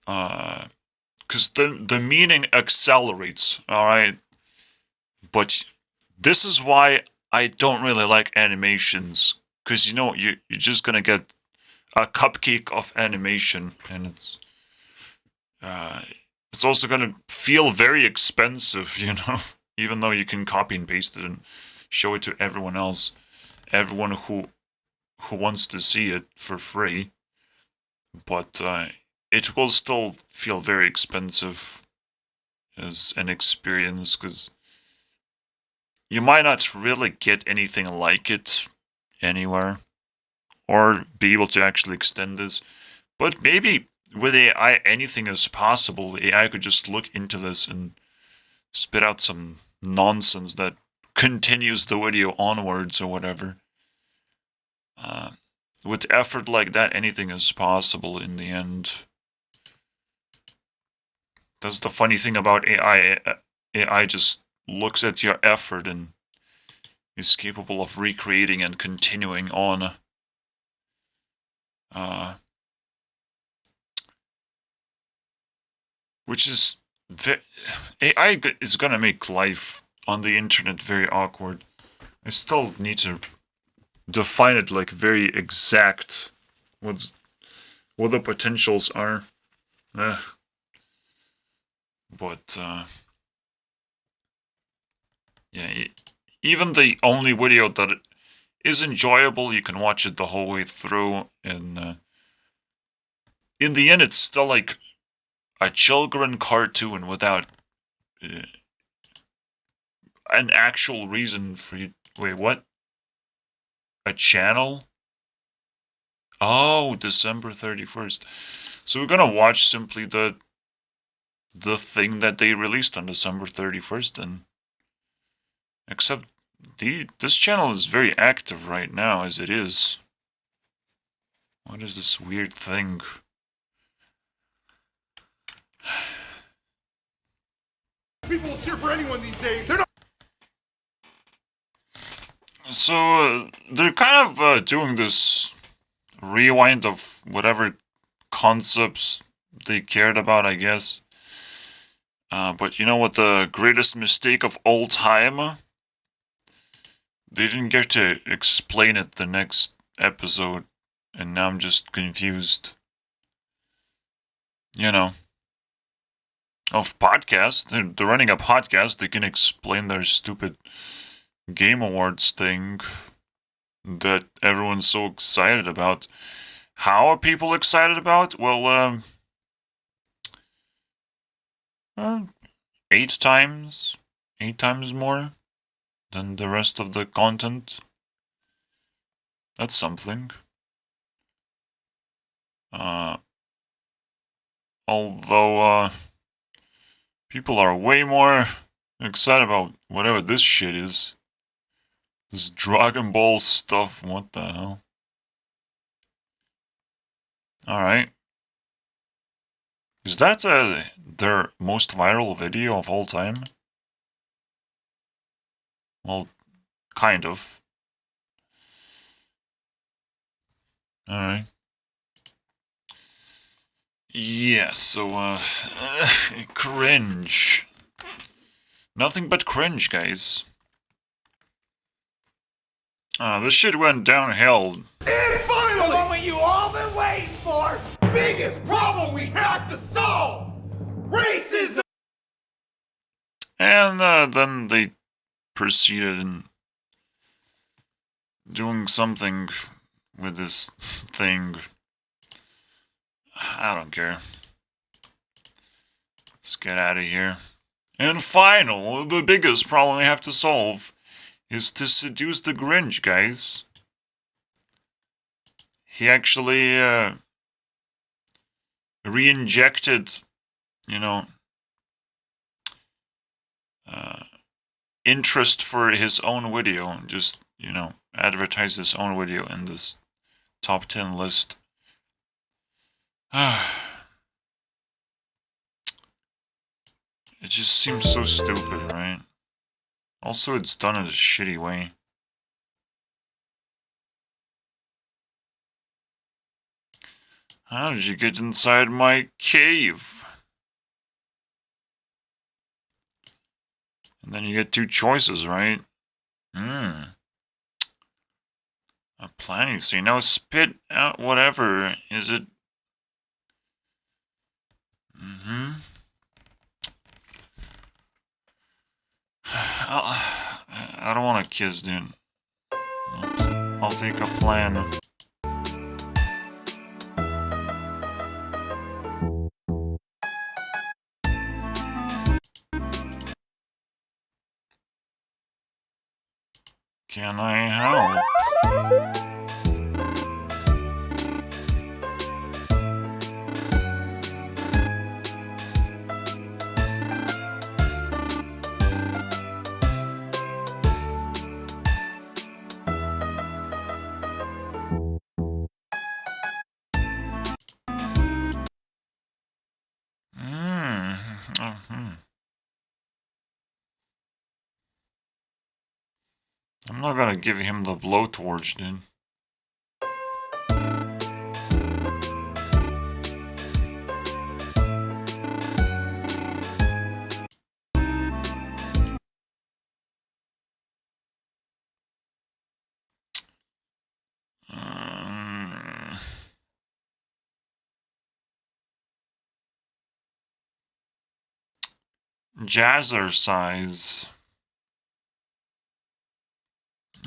Because the meaning accelerates, alright? But this is why I don't really like animations. Because, you're just gonna get a cupcake of animation, and it's also gonna feel very expensive, even though you can copy and paste it and show it to everyone else, everyone who wants to see it for free. But it will still feel very expensive as an experience, because you might not really get anything like it anywhere, or be able to actually extend this. But maybe with AI, anything is possible. AI could just look into this and spit out some nonsense that continues the video onwards or whatever. With effort like that, anything is possible in the end. That's the funny thing about AI. AI just looks at your effort and is capable of recreating and continuing on. Which is... AI is gonna make life on the internet very awkward. I still need to define it like very exact. What the potentials are. But yeah, even the only video that is enjoyable, you can watch it the whole way through, and in the end, it's still like a children cartoon without an actual reason for you. Wait, what? A channel? Oh, December 31st. So we're gonna watch simply the thing that they released on December 31st, and except this channel is very active right now as it is. What is this weird thing? People will cheer for anyone these days. They're not. So they're kind of doing this rewind of whatever concepts they cared about, I guess. But you know what the greatest mistake of all time? They didn't get to explain it the next episode, and now I'm just confused. Of podcasts. They're running a podcast. They can explain their stupid Game Awards thing that everyone's so excited about. How are people excited about? Well, 8 times more than the rest of the content. That's something. Although, people are way more excited about whatever this shit is. This Dragon Ball stuff, what the hell? Alright. Is that their most viral video of all time? Well, kind of. Alright. Yeah, so, cringe. Nothing but cringe, guys. This shit went downhill. And finally, the moment you all been waiting for, biggest problem we have to solve, racism. And then they proceeded in doing something with this thing. I don't care. Let's get out of here. And final, the biggest problem we have to solve is to seduce the Grinch, guys. He actually re-injected, you know, interest for his own video, and just, you know, advertise his own video in this top 10 list. It just seems so stupid, right? Also, it's done in a shitty way. How did you get inside my cave? And then you get two choices, right? A plan, you see. Now spit out whatever. Is it? I don't want a kiss, dude. I'll take a plan. Can I help? I'm not gonna give him the blowtorch, dude. Jazzercise.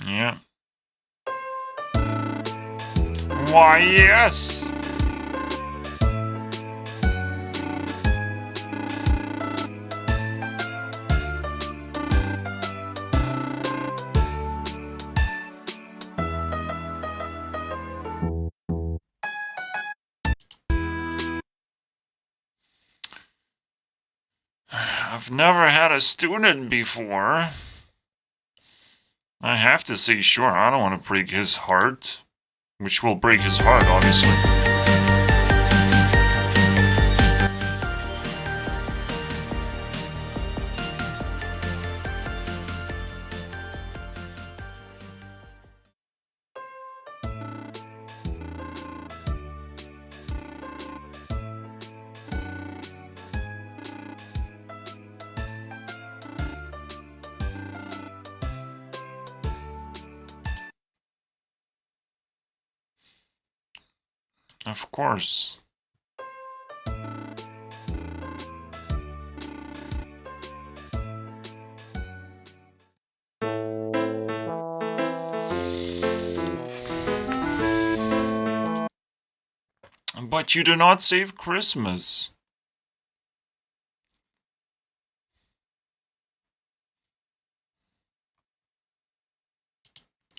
Yeah. Why, yes! I've never had a student before. I have to say, sure, I don't want to break his heart. Which will break his heart, obviously. Of course. But you do not save Christmas.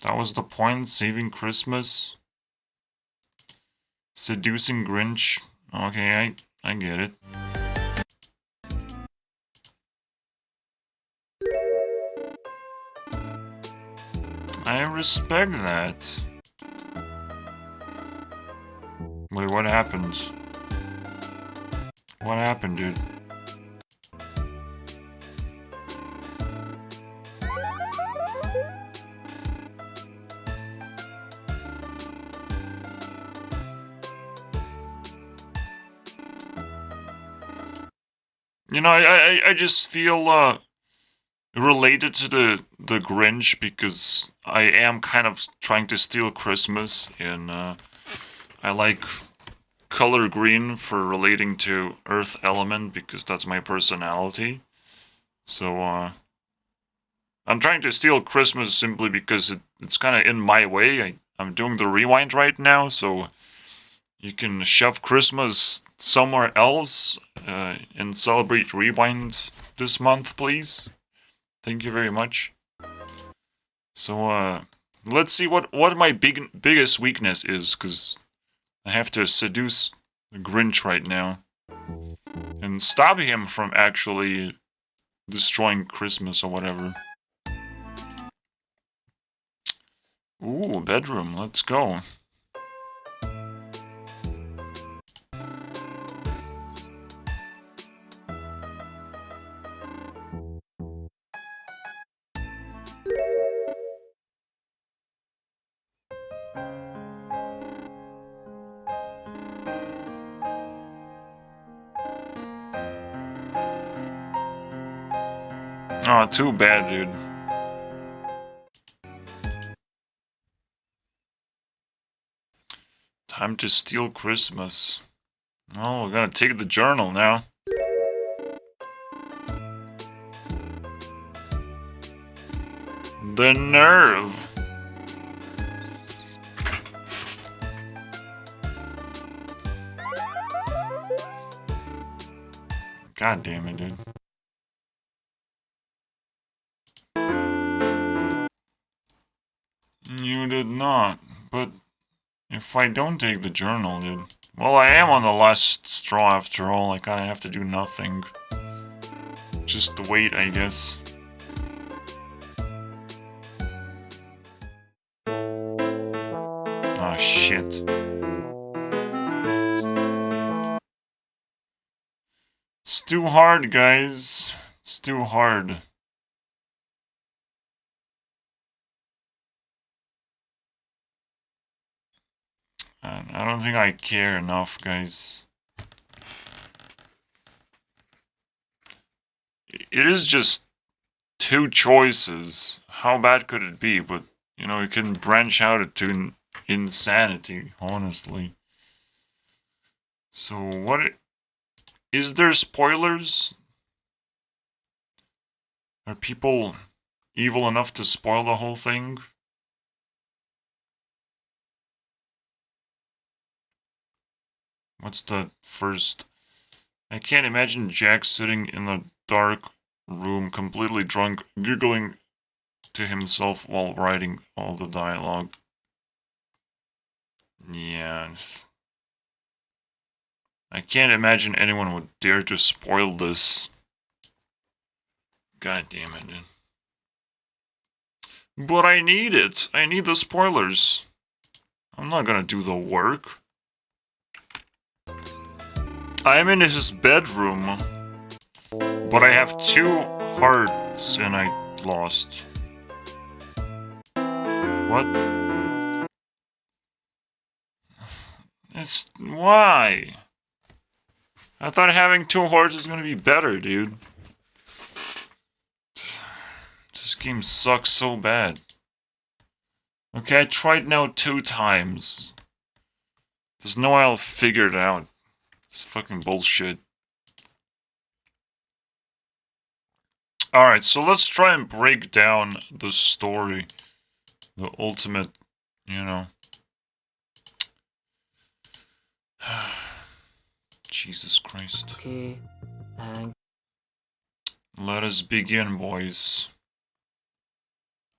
That was the point, saving Christmas. Seducing Grinch. Okay, I get it. I respect that. Wait, what happened? What happened, dude? You know, I just feel related to the Grinch because I am kind of trying to steal Christmas, and I like color green for relating to Earth element because that's my personality. So I'm trying to steal Christmas simply because it's kind of in my way. I'm doing the rewind right now, so you can shove Christmas somewhere else and celebrate rewind this month, please. Thank you very much. So let's see what my biggest weakness is, because I have to seduce the Grinch right now and stop him from actually destroying Christmas or whatever. Ooh, bedroom, let's go. Oh, too bad, dude. Time to steal Christmas. Oh, we're gonna take the journal now. The nerve! God damn it, dude. You did not, but if I don't take the journal, dude... Well, I am on the last straw after all, I kinda have to do nothing. Just wait, I guess. Oh, shit. It's too hard, guys. It's too hard. I don't think I care enough, guys. It is just 2 choices. How bad could it be? But, you know, it can branch out to insanity, honestly. So, what... Is there spoilers? Are people evil enough to spoil the whole thing? What's the first... I can't imagine Jack sitting in the dark room, completely drunk, giggling to himself while writing all the dialogue. Yes. I can't imagine anyone would dare to spoil this. God damn it, dude. But I need it! I need the spoilers. I'm not gonna do the work. I'm in his bedroom, but I have 2 hearts and I lost. What? It's... why? I thought having 2 hearts is gonna be better, dude. This game sucks so bad. Okay, I tried now 2 times. There's no way I'll figure it out. It's fucking bullshit. Alright, so let's try and break down the story. The ultimate, you know. Jesus Christ. Okay. Let us begin, boys.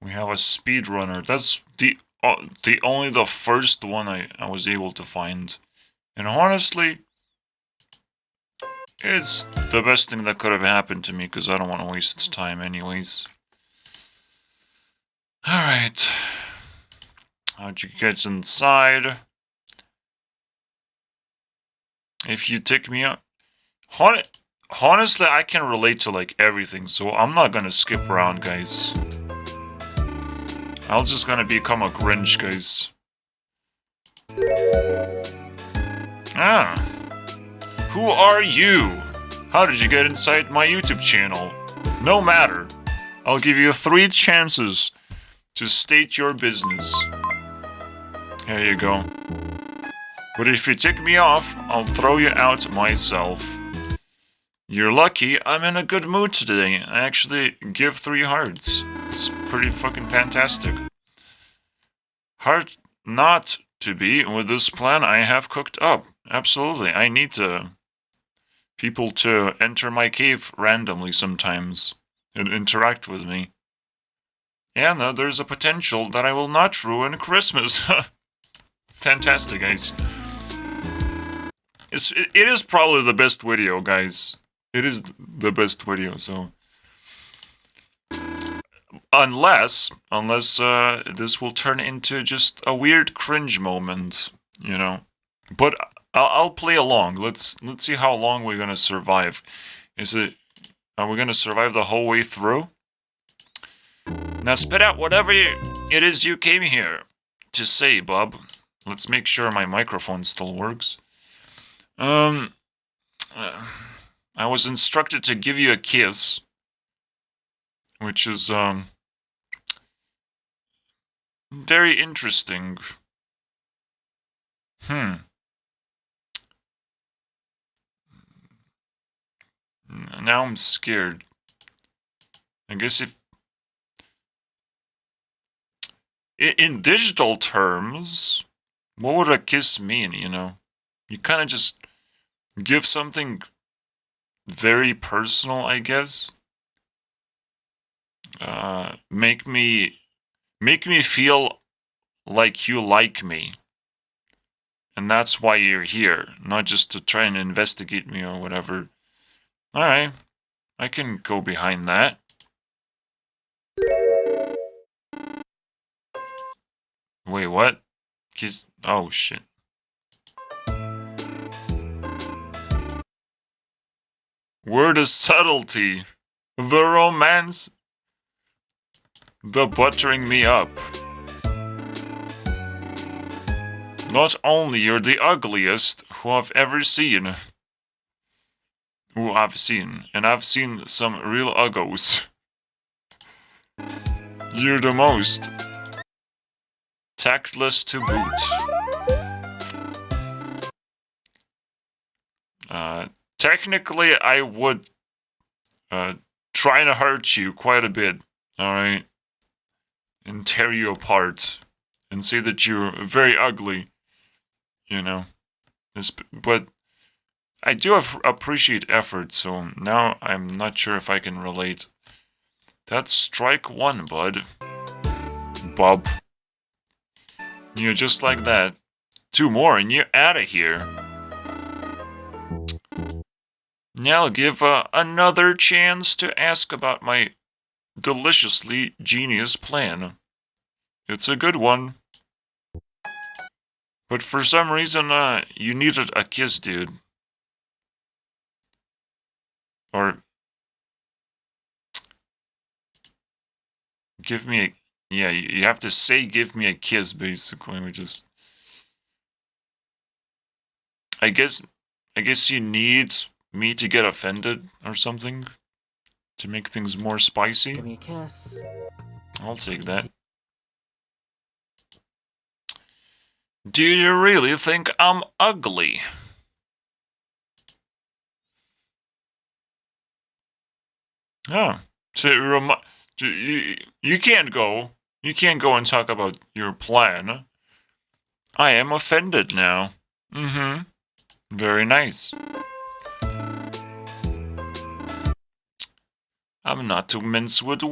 We have a speedrunner. That's the only the first one I was able to find. And honestly, it's the best thing that could have happened to me because I don't want to waste time anyways. Alright. How'd you get inside? If you take me up. Honestly, I can relate to like everything, so I'm not gonna skip around, guys. I'm just gonna become a Grinch, guys. Ah. Who are you? How did you get inside my YouTube channel? No matter. I'll give you 3 chances to state your business. There you go. But if you tick me off, I'll throw you out myself. You're lucky I'm in a good mood today. I actually give 3 hearts. It's pretty fucking fantastic. Hard not to be with this plan I have cooked up. Absolutely. I need people to enter my cave randomly sometimes and interact with me. And there's a potential that I will not ruin Christmas. Fantastic, guys. It is probably the best video, guys. It is the best video, so... Unless this will turn into just a weird cringe moment, you know. But I'll play along. Let's see how long we're gonna survive. Are we gonna survive the whole way through? Now spit out whatever it is you came here to say, Bob. Let's make sure my microphone still works. I was instructed to give you a kiss, which is very interesting. Now I'm scared. I guess if... In digital terms, what would a kiss mean, you know? You kind of just give something very personal, I guess. Make me feel like you like me. And that's why you're here, not just to try and investigate me or whatever. Alright, I can go behind that. Wait, what? Oh, shit. Word is subtlety. The romance. The buttering me up. Not only you're the ugliest who I've ever seen. And I've seen some real uggos. You're the most tactless to boot. Technically, I would try to hurt you quite a bit, alright? And tear you apart. And say that you're very ugly. You know? But I do appreciate effort, so now I'm not sure if I can relate. That's strike 1, bud. Bob. You're just like that. 2 more and you're out of here. Now I'll give another chance to ask about my deliciously genius plan. It's a good one. But for some reason, you needed a kiss, dude. Or... give me a... yeah, you have to say give me a kiss, basically. We just... I guess you need me to get offended or something to make things more spicy. Give me a kiss. I'll take that. Do you really think I'm ugly? Oh, so you can't go. You can't go and talk about your plan. I am offended now. Mm-hmm. Very nice. I'm not to mince with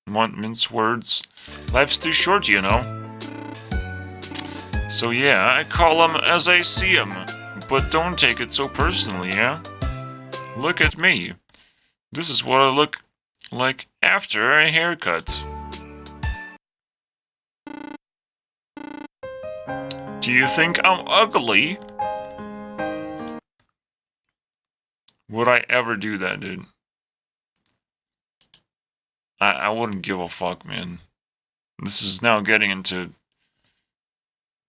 mince words. Life's too short, you know. So yeah, I call 'em as I see 'em, but don't take it so personally, yeah? Look at me. This is what I look like after a haircut. Do you think I'm ugly? Would I ever do that, dude? I wouldn't give a fuck, man. This is now getting into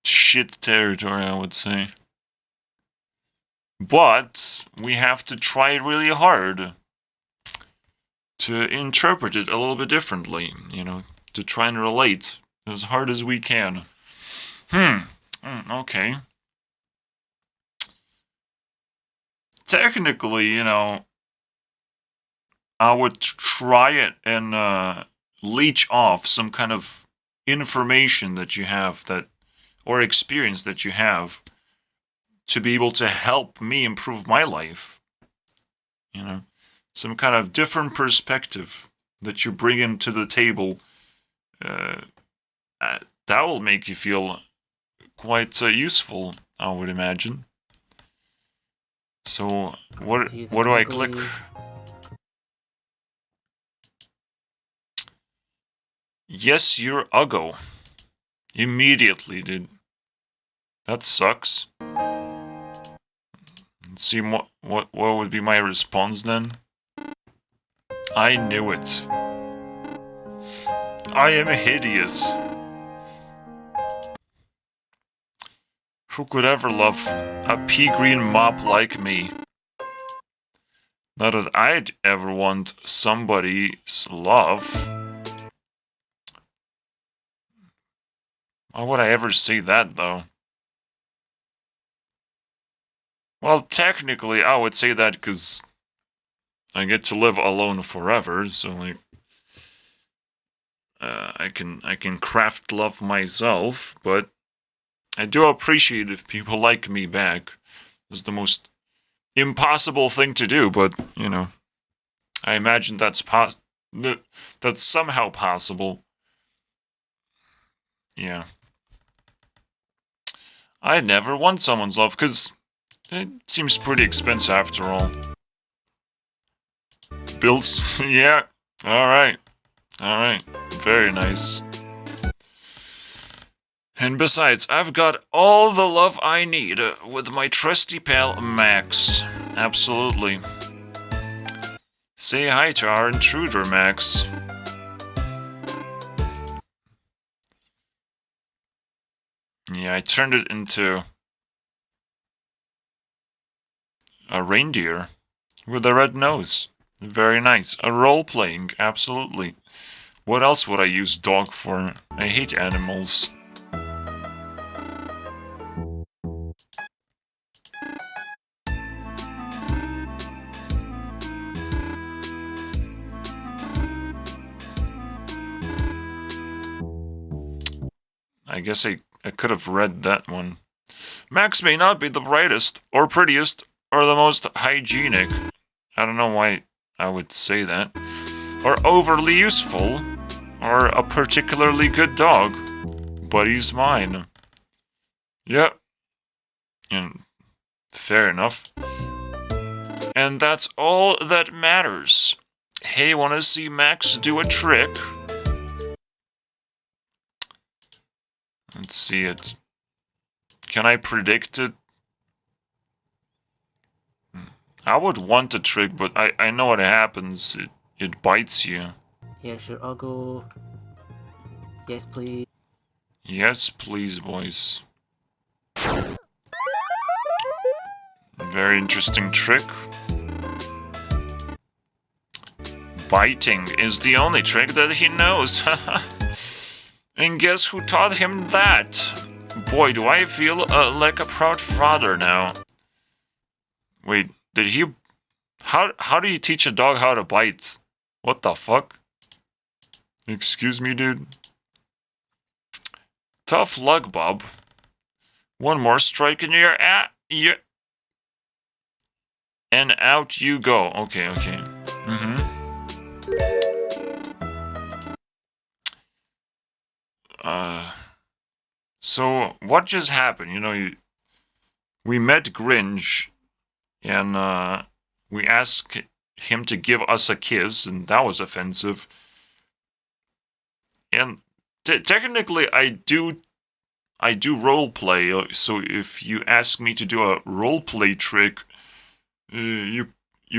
shit territory, I would say. But we have to try really hard to interpret it a little bit differently, you know, to try and relate as hard as we can. Okay. Technically, you know, I would try it and leech off some kind of information that you have that, or experience that you have, to be able to help me improve my life. You know, some kind of different perspective that you bring into the table. That will make you feel quite useful, I would imagine. So, what do I click? Yes, you're uggo. Immediately, dude. That sucks. Let's see what would be my response then. I knew it. I am hideous. Who could ever love a pea-green mop like me? Not that I'd ever want somebody's love. Why would I ever say that, though? Well, technically, I would say that because I get to live alone forever, so, like, I can craft love myself, but I do appreciate if people like me back. It's the most impossible thing to do, but, you know, I imagine that's somehow possible. Yeah. I never want someone's love, because it seems pretty expensive after all. Bills? Yeah. Alright. Alright. Very nice. And besides, I've got all the love I need with my trusty pal Max. Absolutely. Say hi to our intruder, Max. Yeah, I turned it into a reindeer with a red nose. Very nice. A role-playing, absolutely. What else would I use dog for? I hate animals. I guess I could have read that one. Max may not be the brightest, or prettiest, or the most hygienic. I don't know why I would say that. Or overly useful, or a particularly good dog. But he's mine. Yep. And fair enough. And that's all that matters. Hey, wanna see Max do a trick? Let's see it. Can I predict it? I would want a trick, but I know what happens. It bites you. Yeah, sure, I'll go. Yes, please. Yes, please, boys. Very interesting trick. Biting is the only trick that he knows. And guess who taught him that? Boy, do I feel like a proud father now. Wait, did he... How do you teach a dog how to bite? What the fuck? Excuse me, dude? Tough luck, Bob. One more strike and you're at... And out you go. Okay. So, what just happened? You know, we met Grinch, and we asked him to give us a kiss, and that was offensive. And technically, I do roleplay, so if you ask me to do a roleplay trick, you're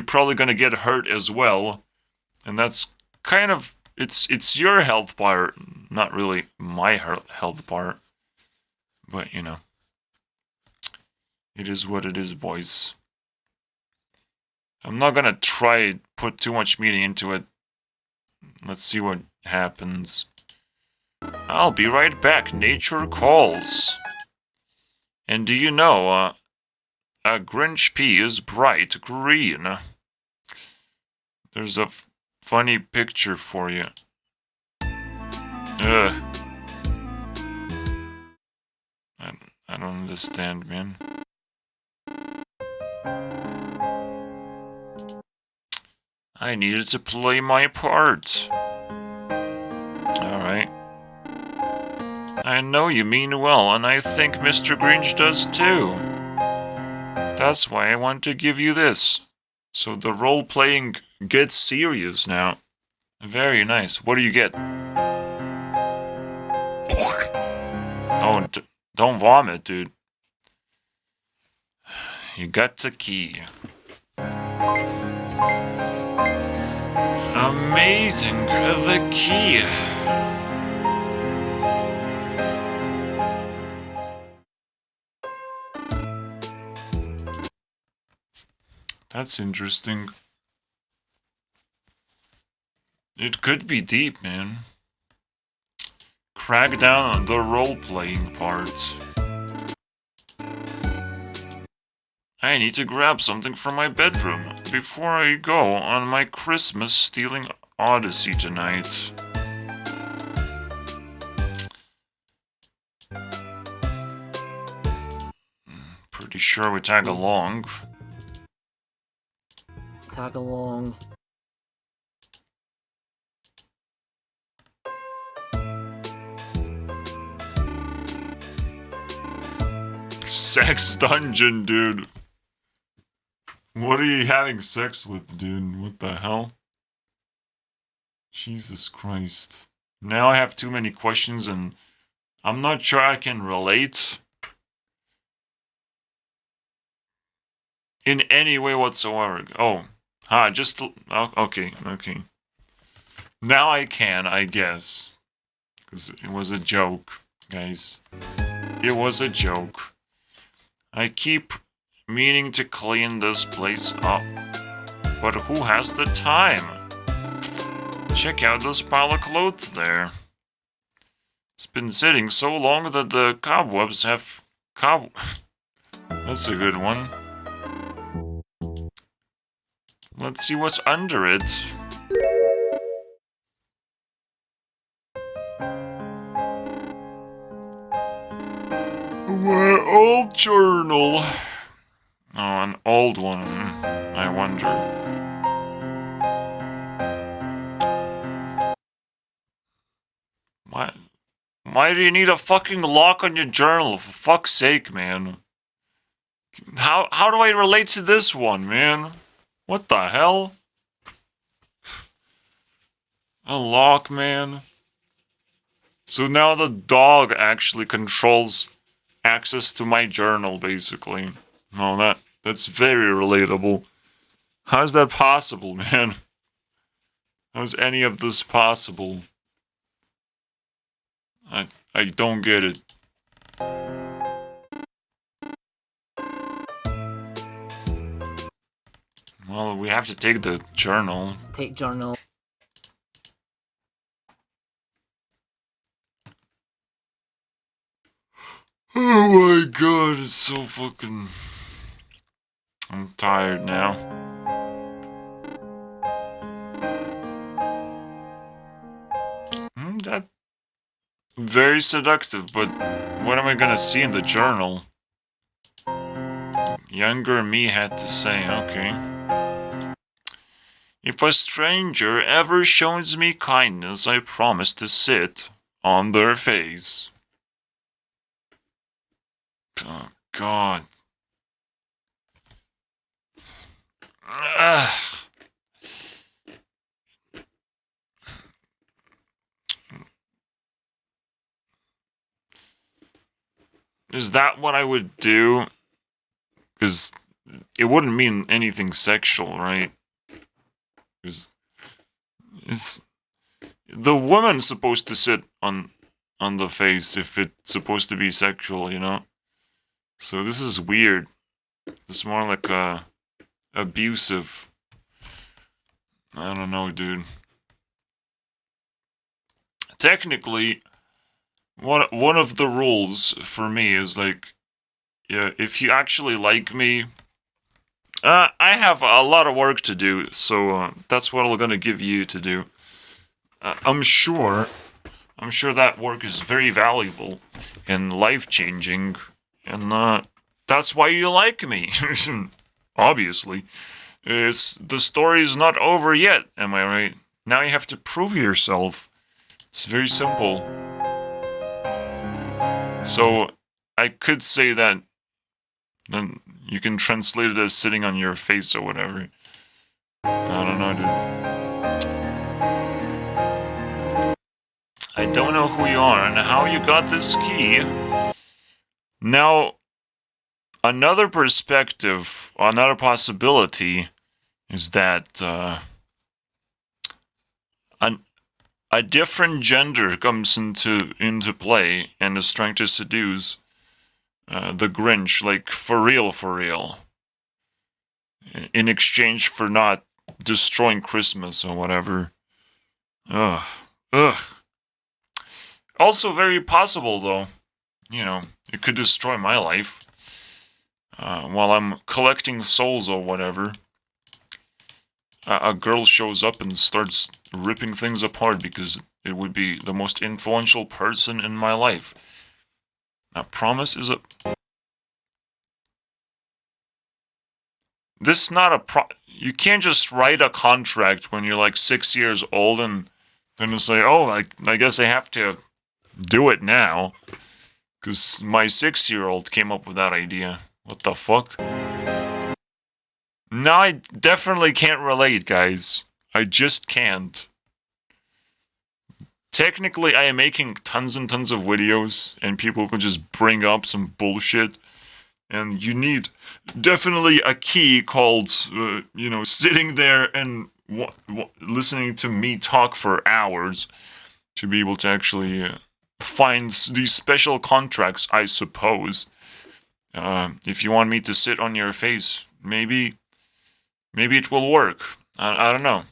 probably gonna get hurt as well, and that's kind of it's your health bar, not really my health bar, but you know, it is what it is, boys. I'm not gonna try put too much meaning into it. Let's see what happens. I'll be right back. Nature calls. And do you know, a Grinch pea is bright green. There's a funny picture for you. Ugh. I don't understand, man. I needed to play my part. Alright. I know you mean well, and I think Mr. Grinch does too. That's why I want to give you this. So the role-playing gets serious now. Very nice. What do you get? Oh, don't vomit, dude. You got the key. Amazing, the key. That's interesting. It could be deep, man. Crack down on the role-playing part. I need to grab something from my bedroom before I go on my Christmas stealing odyssey tonight. Pretty sure we tag along. Tag along. Sex dungeon, dude. What are you having sex with, dude? What the hell? Jesus Christ. Now I have too many questions and I'm not sure I can relate in any way whatsoever. Oh, just... Oh, okay. Now I can, I guess. Because it was a joke, guys. It was a joke. I keep meaning to clean this place up. But who has the time? Check out this pile of clothes there. It's been sitting so long that the cobwebs have... That's a good one. Let's see what's under it. My old journal. Oh, an old one. I wonder. Why do you need a fucking lock on your journal? For fuck's sake, man. How do I relate to this one, man? What the hell? A lock, man. So now the dog actually controls access to my journal, basically. Oh, that's very relatable. How's that possible, man? How's any of this possible? I don't get it. Well, we have to take the journal. Take journal. Oh my god, it's so fucking... I'm tired now. That... Very seductive, but what am I gonna see in the journal? Younger me had to say, okay. If a stranger ever shows me kindness, I promise to sit on their face. Oh, God. Ugh. Is that what I would do? Because it wouldn't mean anything sexual, right? Because it's the woman's supposed to sit on the face if it's supposed to be sexual, you know? So this is weird. It's more like abusive. I don't know, dude. Technically, one of the rules for me is like, yeah, if you actually like me, I have a lot of work to do, so that's what I'm gonna give you to do. I'm sure that work is very valuable and life-changing, and that's why you like me. Obviously, the story's not over yet. Am I right? Now you have to prove yourself. It's very simple. So I could say that. Then you can translate it as sitting on your face or whatever. I don't know, dude. I don't know who you are and how you got this key. Now, another perspective, another possibility is that a different gender comes into play and is trying to seduce the Grinch, like for real, in exchange for not destroying Christmas or whatever. Ugh. Also very possible, though. You know, it could destroy my life. While I'm collecting souls or whatever, a girl shows up and starts ripping things apart because it would be the most influential person in my life. Now, promise is a... This is not a You can't just write a contract when you're like 6 years old and then it's like, oh, I guess I have to do it now. Because my 6-year-old came up with that idea. What the fuck? No, I definitely can't relate, guys. I just can't. Technically, I am making tons and tons of videos, and people can just bring up some bullshit. And you need definitely a key called, sitting there and listening to me talk for hours to be able to actually find these special contracts, I suppose. If you want me to sit on your face, maybe it will work. I don't know.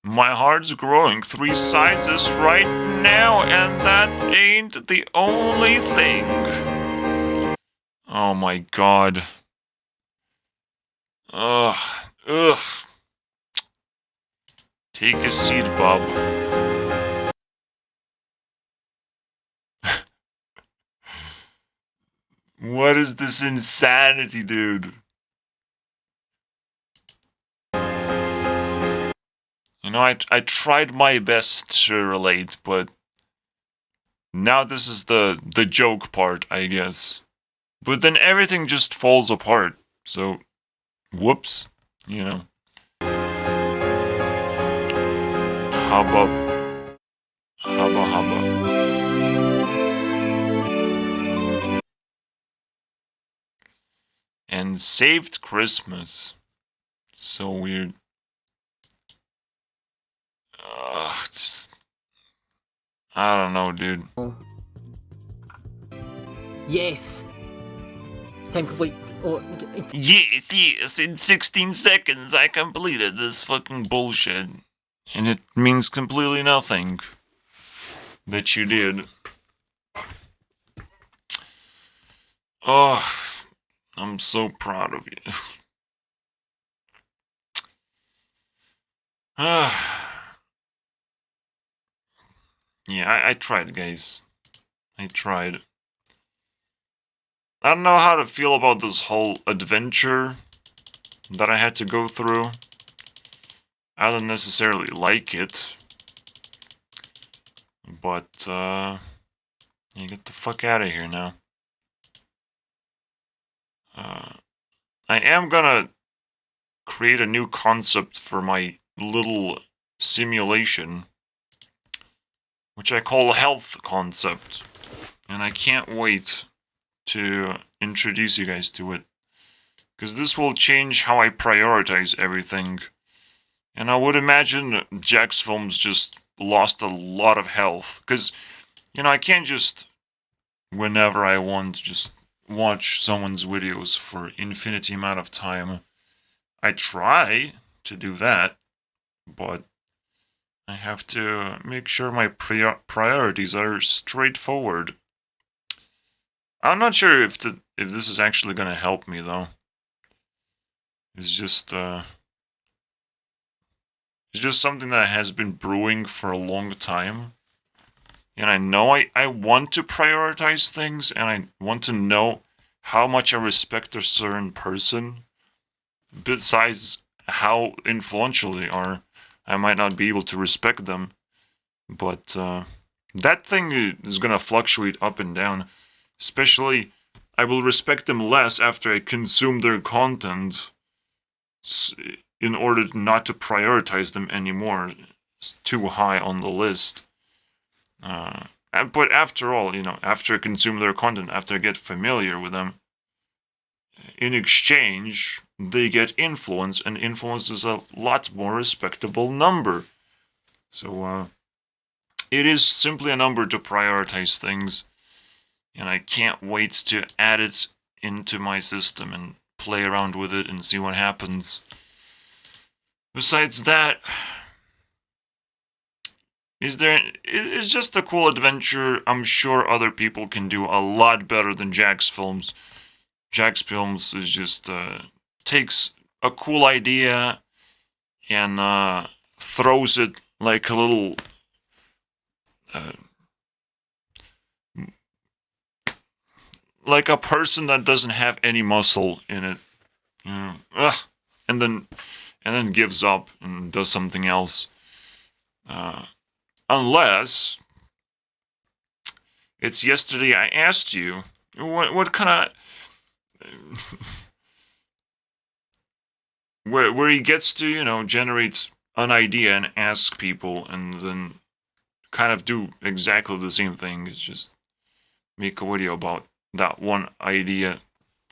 My heart's growing 3 sizes right now, and that ain't the only thing. Oh my god. Ugh. Take a seat, Bob. What is this insanity, dude? You know, I tried my best to relate, but now this is the joke part, I guess. But then everything just falls apart, so whoops, you know. Hubba. And saved Christmas. So weird. I don't know, dude. Yes. Time complete. Yes, in 16 seconds I completed this fucking bullshit. And it means completely nothing that you did. Oh, I'm so proud of you. Yeah, I tried, guys. I tried. I don't know how to feel about this whole adventure that I had to go through. I don't necessarily like it. But, you get the fuck out of here now. I am gonna create a new concept for my little simulation, which I call health concept. And I can't wait to introduce you guys to it. Because this will change how I prioritize everything. And I would imagine Jacksfilms just lost a lot of health. Because, you know, I can't just, whenever I want, just watch someone's videos for infinity amount of time. I try to do that, but I have to make sure my priorities are straightforward. I'm not sure if this is actually going to help me, though. It's just something that has been brewing for a long time. And I know I want to prioritize things, and I want to know how much I respect a certain person. Besides how influential they are, I might not be able to respect them. But that thing is going to fluctuate up and down. Especially, I will respect them less after I consume their content in order not to prioritize them anymore. It's too high on the list. But after all, you know, after I consume their content, after I get familiar with them, in exchange, they get influence, and influence is a lot more respectable number. So, it is simply a number to prioritize things, and I can't wait to add it into my system and play around with it and see what happens. Besides that, it's just a cool adventure. I'm sure other people can do a lot better than Jacksfilms. Jacksfilms is just, takes a cool idea and throws it like a little, like a person that doesn't have any muscle in it. And then gives up and does something else. Unless it's yesterday I asked you, what kind of... where he gets to, you know, generate an idea and ask people and then kind of do exactly the same thing. It's just make a video about that one idea,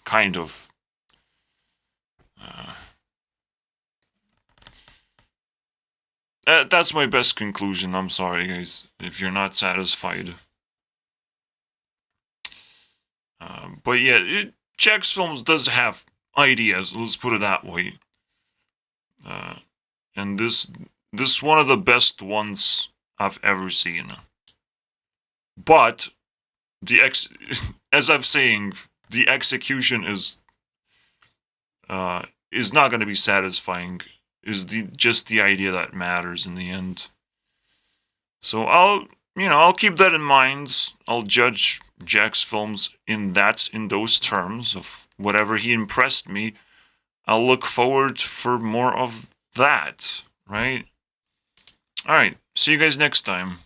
kind of. That's my best conclusion. I'm sorry, guys, if you're not satisfied. But yeah, Jacksfilms does have ideas. Let's put it that way. And this one of the best ones I've ever seen. But as I'm saying, the execution is not going to be satisfying. Is just the idea that matters in the end. So I'll keep that in mind. I'll judge Jacksfilms in those terms of whatever he impressed me. I'll look forward for more of that, right? All right, see you guys next time.